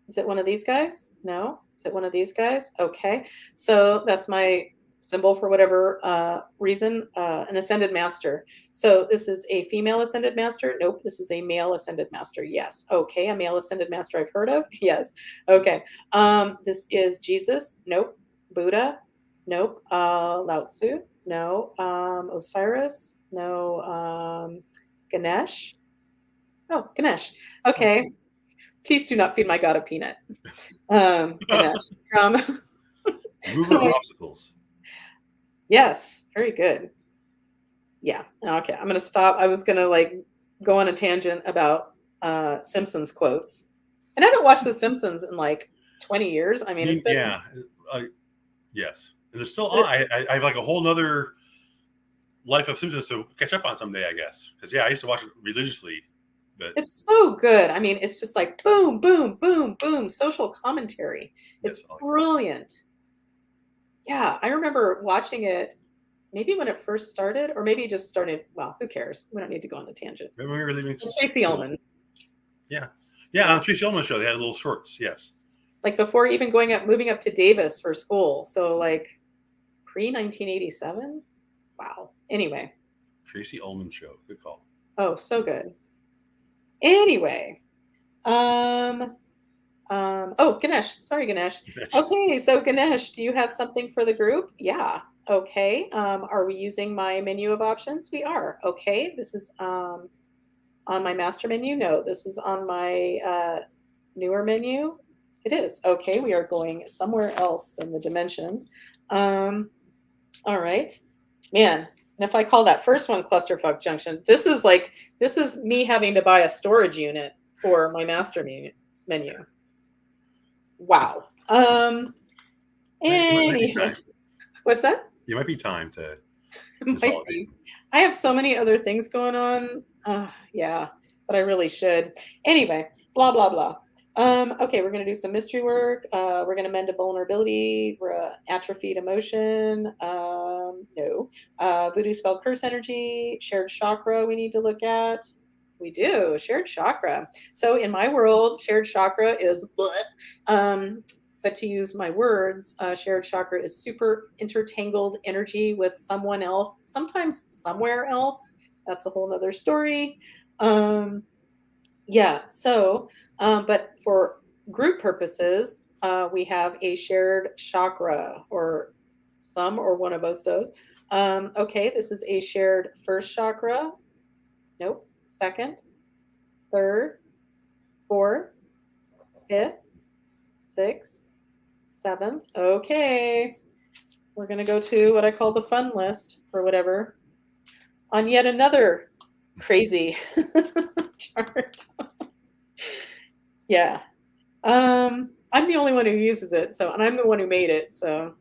is it one of these guys? No. Is it one of these guys? Okay. So that's my symbol for whatever reason, an ascended master. So this is a female ascended master. Nope. This is a male ascended master. Yes. Okay. A male ascended master I've heard of. Yes. Okay. This is Jesus. Nope. Buddha. Nope. Lao Tzu. No. Osiris. No. Ganesh. Oh, Ganesh. Okay. Please do not feed my god a peanut. Ganesh from Mover of obstacles. yes, very good. Yeah. Okay, I'm gonna stop. I was gonna like go on a tangent about Simpsons quotes, and I haven't watched The Simpsons in like 20 years. I mean, it's been Yeah. Yes. And there's still I have like a whole nother life of Simpsons to catch up on someday, I guess. Because I used to watch it religiously. But it's so good. I mean, it's just like boom, boom, boom, boom, social commentary. It's brilliant. Yeah, I remember watching it maybe when it first started, or maybe it just started. Well, who cares? We don't need to go on the tangent. remember we were leaving Tracy Ullman. Yeah. Yeah, on the Tracy Ullman show, they had little shorts. Yes. Like before even moving up to Davis for school. So like pre 1987. Wow. Anyway. Tracy Ullman show. Good call. Oh, so good. Anyway. Oh, Ganesh. Sorry, Ganesh. Okay, so Ganesh, do you have something for the group? Yeah. Okay. Are we using my menu of options? We are. Okay. This is on my master menu. No, this is on my newer menu. It is. Okay, we are going somewhere else than the dimensions. All right. Man, and if I call that first one clusterfuck junction, this is me having to buy a storage unit for my master menu. Wow. Anyway, what's that? It might be time to I have so many other things going on. Yeah, but I really should. Anyway, blah blah blah. Okay, we're gonna do some mystery work. We're gonna mend a vulnerability. We're atrophied emotion. No. Voodoo spell curse energy. Shared chakra. We need to look at. We do shared chakra. So in my world, shared chakra is what. But to use my words, shared chakra is super intertangled energy with someone else, sometimes somewhere else. That's a whole nother story. Um, yeah, so, but for group purposes, we have a shared chakra, or some or one of us does. Okay, this is a shared first chakra. Nope. Second, third, fourth, fifth, sixth, seventh. Okay, we're going to go to what I call the fun list or whatever on yet another crazy chart. Yeah. I'm the only one who uses it, so, and I'm the one who made it, so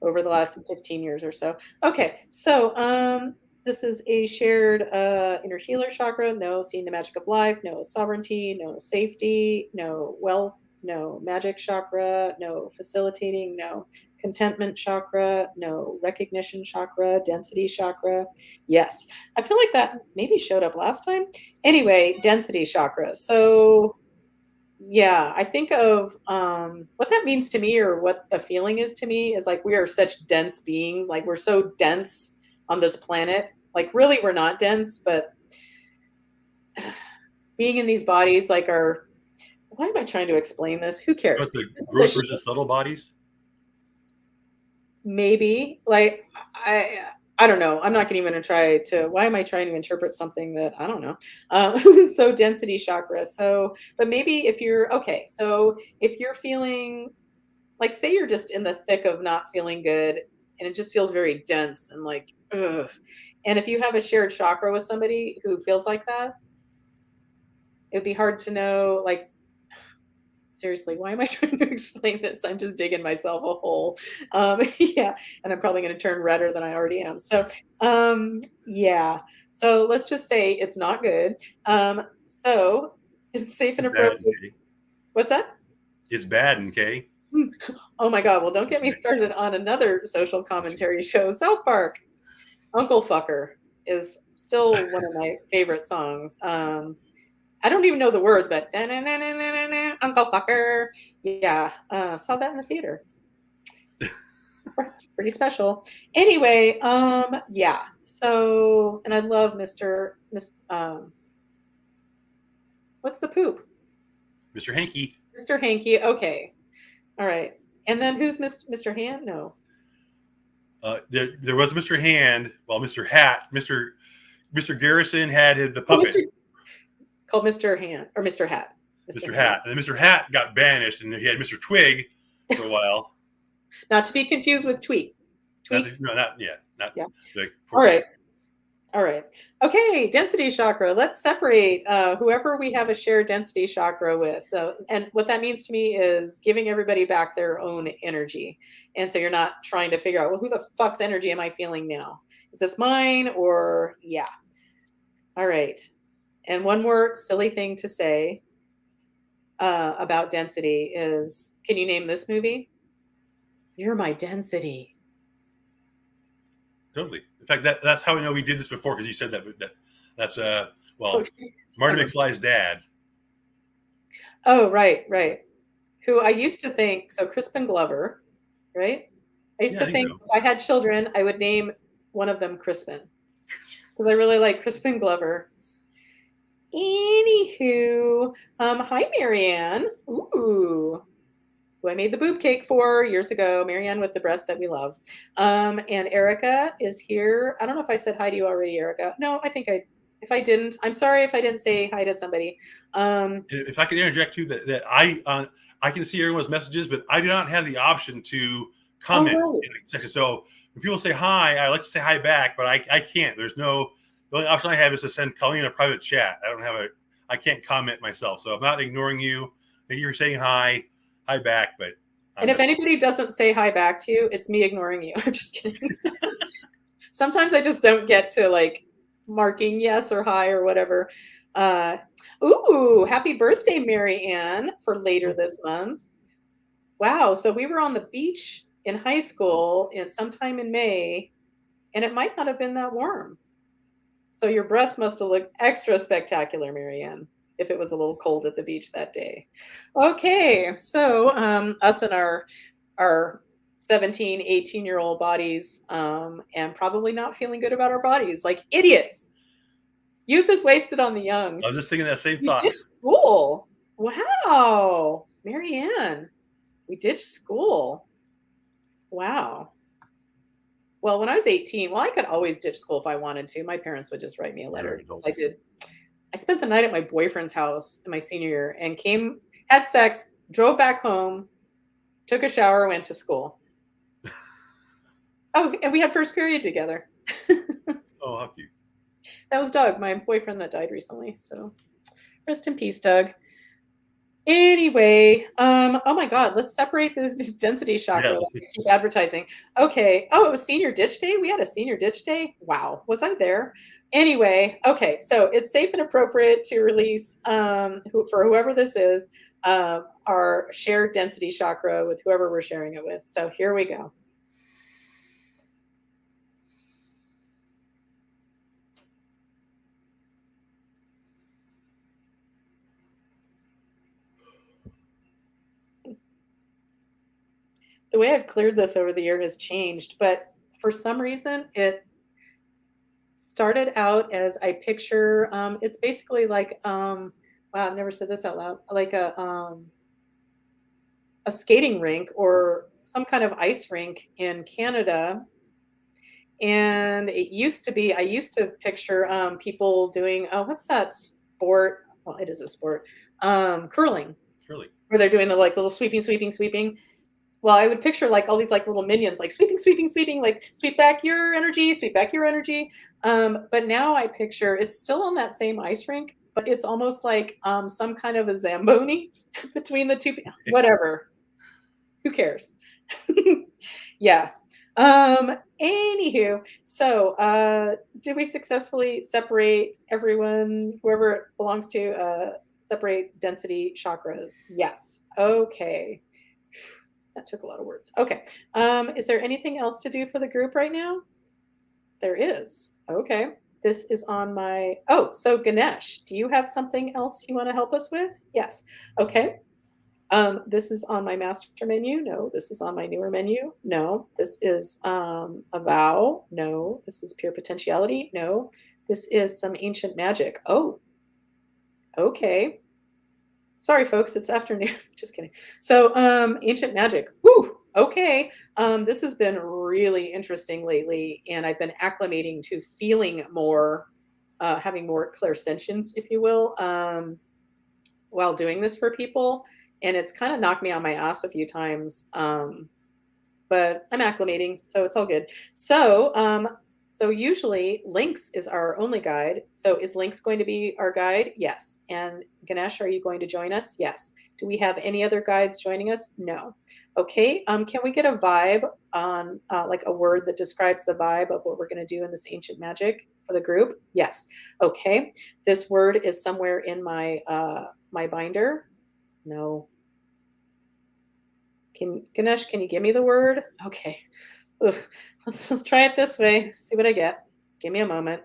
over the last 15 years or so. Okay, so this is a shared inner healer chakra. No, seeing the magic of life. No sovereignty. No safety. No wealth. No magic chakra. No facilitating. No contentment chakra. No recognition chakra. Density chakra. Yes, I feel like that maybe showed up last time. Anyway, density chakra. So yeah, I think of what that means to me, or what the feeling is to me, is like we are such dense beings. Like we're so dense on this planet. Like really, we're not dense, but being in these bodies, like are. Why am I trying to explain this? Who cares? About the This is a gross versus subtle bodies. maybe like I don't know. I'm not even going to try to. Why am I trying to interpret something that I don't know? So density chakra. So, but maybe if you're okay. So if you're feeling like, say you're just in the thick of not feeling good and it just feels very dense and like ugh. And if you have a shared chakra with somebody who feels like that, it'd be hard to know, like, seriously, why am I trying to explain this? I'm just digging myself a hole. Yeah, and I'm probably going to turn redder than I already am. So yeah, so let's just say it's not good. So it's safe and It's bad, appropriate. okay? What's that? It's bad, okay? Oh my God. Well, don't get me started on another social commentary show, South Park. Uncle Fucker is still one of my favorite songs. I don't even know the words, but Uncle Fucker. Yeah, saw that in the theater. Pretty special. Anyway, yeah. So, and I love what's the poop? Mr. Hanky. Mr. Hanky. Okay. All right. And then who's Mr. Hand? No. There was Mr. Hand, well, Mr. Hat, Mr. Garrison had the Oh, puppet, called Mr. Hand or Mr. Hat. Mr. Hand. Hat, and then Mr. Hat got banished, and he had Mr. Twig for a while. Not to be confused with Tweet. Tweaks. Not Yeah. the. All right. All right. Okay, density chakra. Let's separate whoever we have a shared density chakra with. And what that means to me is giving everybody back their own energy. And so you're not trying to figure out, well, who the fuck's energy am I feeling now? Is this mine or yeah? All right. And one more silly thing to say about density is, can you name this movie? You're my density. Totally. In fact, that's how we know we did this before, because you said that's well, Okay. Marty McFly's dad. Oh, right, right. Who I used to think, so Crispin Glover, right? I used Yeah, I to think think so. if I had children, I would name one of them Crispin because I really like Crispin Glover. Anywho, hi Marianne. Ooh, who I made the boob cake for years ago. Marianne with the breasts that we love. And Erica is here. I don't know if I said hi to you already, Erica. No, I think I. If I didn't, I'm sorry if I didn't say hi to somebody. If I could interject too, that I can see everyone's messages, but I do not have the option to Oh, comment right. in the section. So when people say hi, I like to say hi back, but I can't. There's no, the only option I have is to send Colleen a private chat. I can't comment myself. So I'm not ignoring you. Maybe you're saying hi back, but And if anybody doesn't say hi back to you, it's me ignoring you. I'm just kidding. Sometimes I just don't get to like marking yes or hi or whatever. Uh, ooh, happy birthday, Mary Ann, for later this month. Wow, so we were on the beach in high school in sometime in May, and it might not have been that warm. So your breasts must have looked extra spectacular, Marianne, if it was a little cold at the beach that day. Okay, so us and our 17, 18-year-old bodies, and probably not feeling good about our bodies, like idiots. Youth is wasted on the young. I was just thinking that same We thought. ditched school. Wow, Marianne, we ditched school. Wow. Well, when I was 18, well, I could always ditch school if I wanted to. My parents would just write me a You're letter an because adult. I spent the night at my boyfriend's house in my senior year and had sex, drove back home, took a shower, went to school. Oh, and we had first period together. Oh, how cute. That was Doug, my boyfriend that died recently. So rest in peace, Doug. Anyway, oh my God, let's separate this density chakra Yes. like we keep advertising. Okay. Oh, it was senior ditch day. We had a senior ditch day. Wow. Was I there? Anyway, okay. So it's safe and appropriate to release for whoever this is, our shared density chakra with whoever we're sharing it with. So here we go. The way I've cleared this over the year has changed, but for some reason it started out as I picture it's basically like wow, I've never said this out loud, like a skating rink or some kind of ice rink in Canada. And it used to be, I used to picture people doing, oh, what's that sport? Well, it is a sport, curling, Really. where they're doing the like little sweeping, sweeping, sweeping. Well, I would picture like all these like little minions, like sweeping, sweeping, sweeping, like sweep back your energy, sweep back your energy. But now I picture it's still on that same ice rink, but it's almost like some kind of a Zamboni between the two. Whatever. Who cares? Yeah. Anywho, so did we successfully separate everyone, whoever it belongs to, separate density chakras? Yes. Okay. That took a lot of words. Okay. Is there anything else to do for the group right now? There is. Okay. This is on my, oh, so Ganesh, do you have something else you want to help us with? Yes. Okay. This is on my master menu. No. This is on my newer menu. No. This is a vow. No. This is pure potentiality. No. This is some ancient magic. Oh, okay. Sorry, folks, it's afternoon. Just kidding. So, ancient magic. Woo. Okay. This has been really interesting lately, and I've been acclimating to feeling more, having more clairsentience, if you will, while doing this for people. And it's kind of knocked me on my ass a few times. But I'm acclimating, so it's all good. So usually Lynx is our only guide. So is Lynx going to be our guide? Yes. And Ganesh, are you going to join us? Yes. Do we have any other guides joining us? No. Okay. Can we get a vibe on like a word that describes the vibe of what we're going to do in this ancient magic for the group? Yes. Okay. This word is somewhere in my binder. No. Ganesh, can you give me the word? Okay. Oof. Let's try it this way. See what I get. Give me a moment.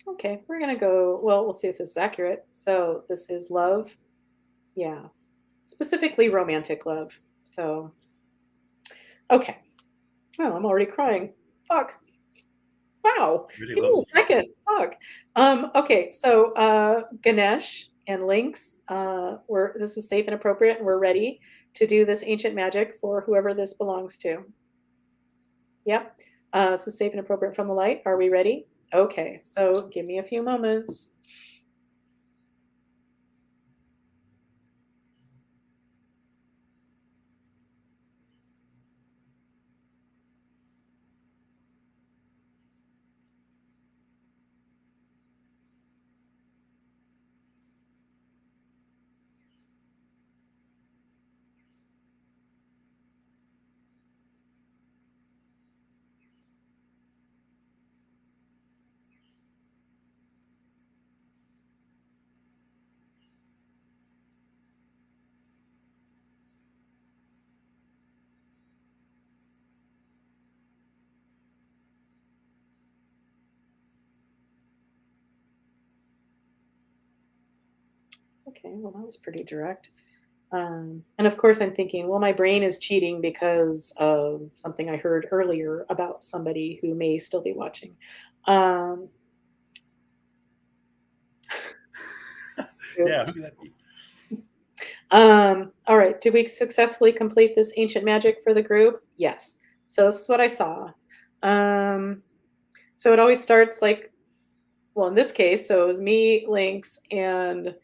Okay, we're gonna go. Well, we'll see if this is accurate. So this is love. Yeah, specifically romantic love. So okay. Oh, I'm already crying. Fuck. Wow. Really Give me loves a this one. second. Fuck. Okay, so Ganesh and Lynx, this is safe and appropriate, and we're ready to do this ancient magic for whoever this belongs to. Yep. This is safe and appropriate from the light. Are we ready? Okay, so give me a few moments. Okay, well, that was pretty direct. And of course, I'm thinking, well, my brain is cheating because of something I heard earlier about somebody who may still be watching. Um, Yeah, who could that be? all right. Did we successfully complete this ancient magic for the group? Yes. So this is what I saw. Um, so it always starts like, well, in this case, so it was me, Lynx, and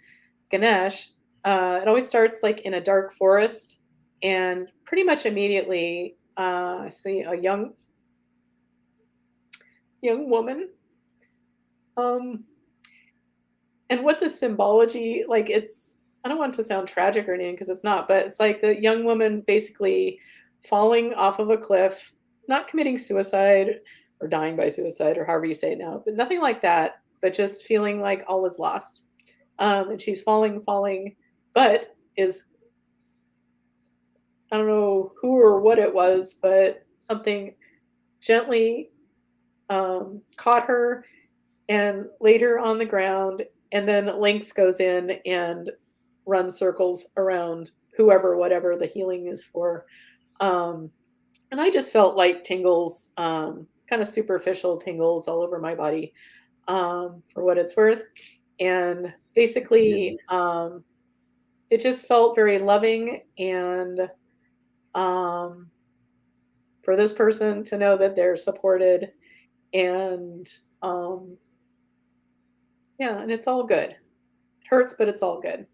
Ganesh. It always starts like in a dark forest, and pretty much immediately, I see a young woman. Um, and what the symbology, like, it's, I don't want it to sound tragic or anything because it's not, but it's like the young woman basically falling off of a cliff, not committing suicide or dying by suicide or however you say it now, but nothing like that, but just feeling like all is lost. And she's falling, but is, I don't know who or what it was, but something gently caught her and laid her on the ground. And then Lynx goes in and runs circles around whoever, whatever the healing is for. Um, and I just felt like tingles, kind of superficial tingles all over my body, for what it's worth. And basically, it just felt very loving and um, for this person to know that they're supported and um, yeah, and it's all good. Hurts, but it's all good.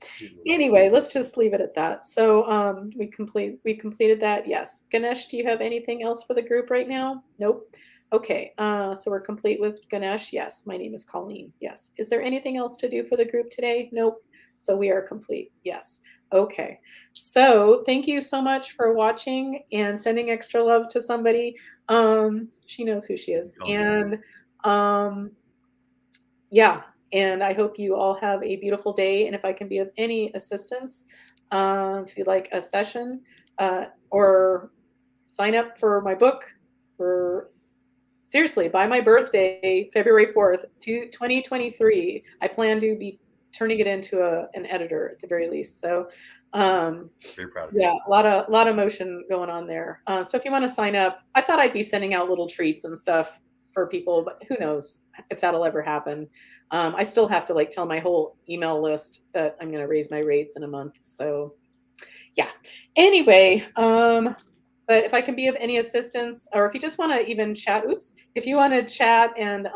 Anyway, let's just leave it at that. So we completed that. Yes. Ganesh, do you have anything else for the group right now? Nope. Okay. So we're complete with Ganesh. Yes. My name is Colleen. Yes. Is there anything else to do for the group today? Nope. So we are complete. Yes. Okay. So thank you so much for watching and sending extra love to somebody. She knows who she is. And yeah, and I hope you all have a beautiful day. And if I can be of any assistance, if you'd like a session or sign up for my book, for seriously, by my birthday, February 4th, 2023, I plan to be turning it into an editor at the very least. So, Very proud of you. yeah, a lot of motion going on there. So if you want to sign up, I thought I'd be sending out little treats and stuff for people, but who knows if that'll ever happen. I still have to like tell my whole email list that I'm going to raise my rates in a month. So yeah. Anyway, but if I can be of any assistance, or if you just want to even chat, if you want to chat and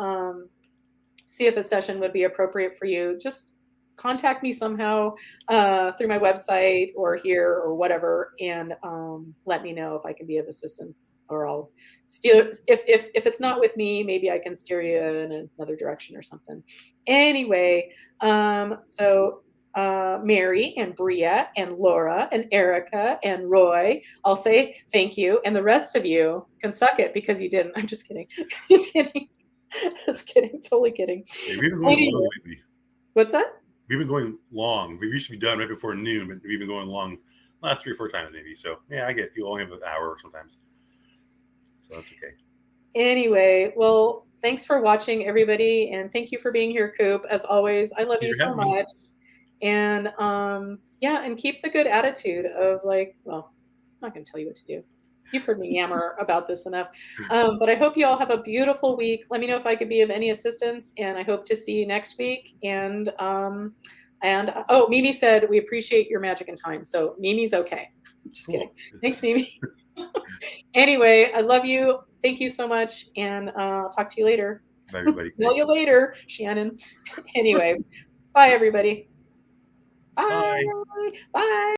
see if a session would be appropriate for you, just contact me somehow through my website or here or whatever, and let me know if I can be of assistance, or I'll steer. If it's not with me, maybe I can steer you in another direction or something. Anyway, so Mary and Bria and Laura and Erica and Roy, I'll say thank you, and the rest of you can suck it because you didn't. I'm just kidding. Just kidding. Just kidding. Totally kidding. Yeah, we've been going long lately. What's that? We've been going long. We used to be done right before noon, but we've been going long last 3 or 4 times maybe. So yeah, I get it. You only have an hour sometimes, so that's okay. Anyway, well, thanks for watching, everybody, and thank you for being here, Coop. As always, I love you so much. And yeah, and keep the good attitude of like, well, I'm not going to tell you what to do. You've heard me yammer about this enough. But I hope you all have a beautiful week. Let me know if I could be of any assistance, and I hope to see you next week. And oh, Mimi said we appreciate your magic and time. So Mimi's okay. Just kidding. Thanks, Mimi. Anyway, I love you. Thank you so much, and I'll talk to you later. Bye, everybody. Smell you later, Shannon. Anyway, bye, everybody. Bye. Bye. Bye.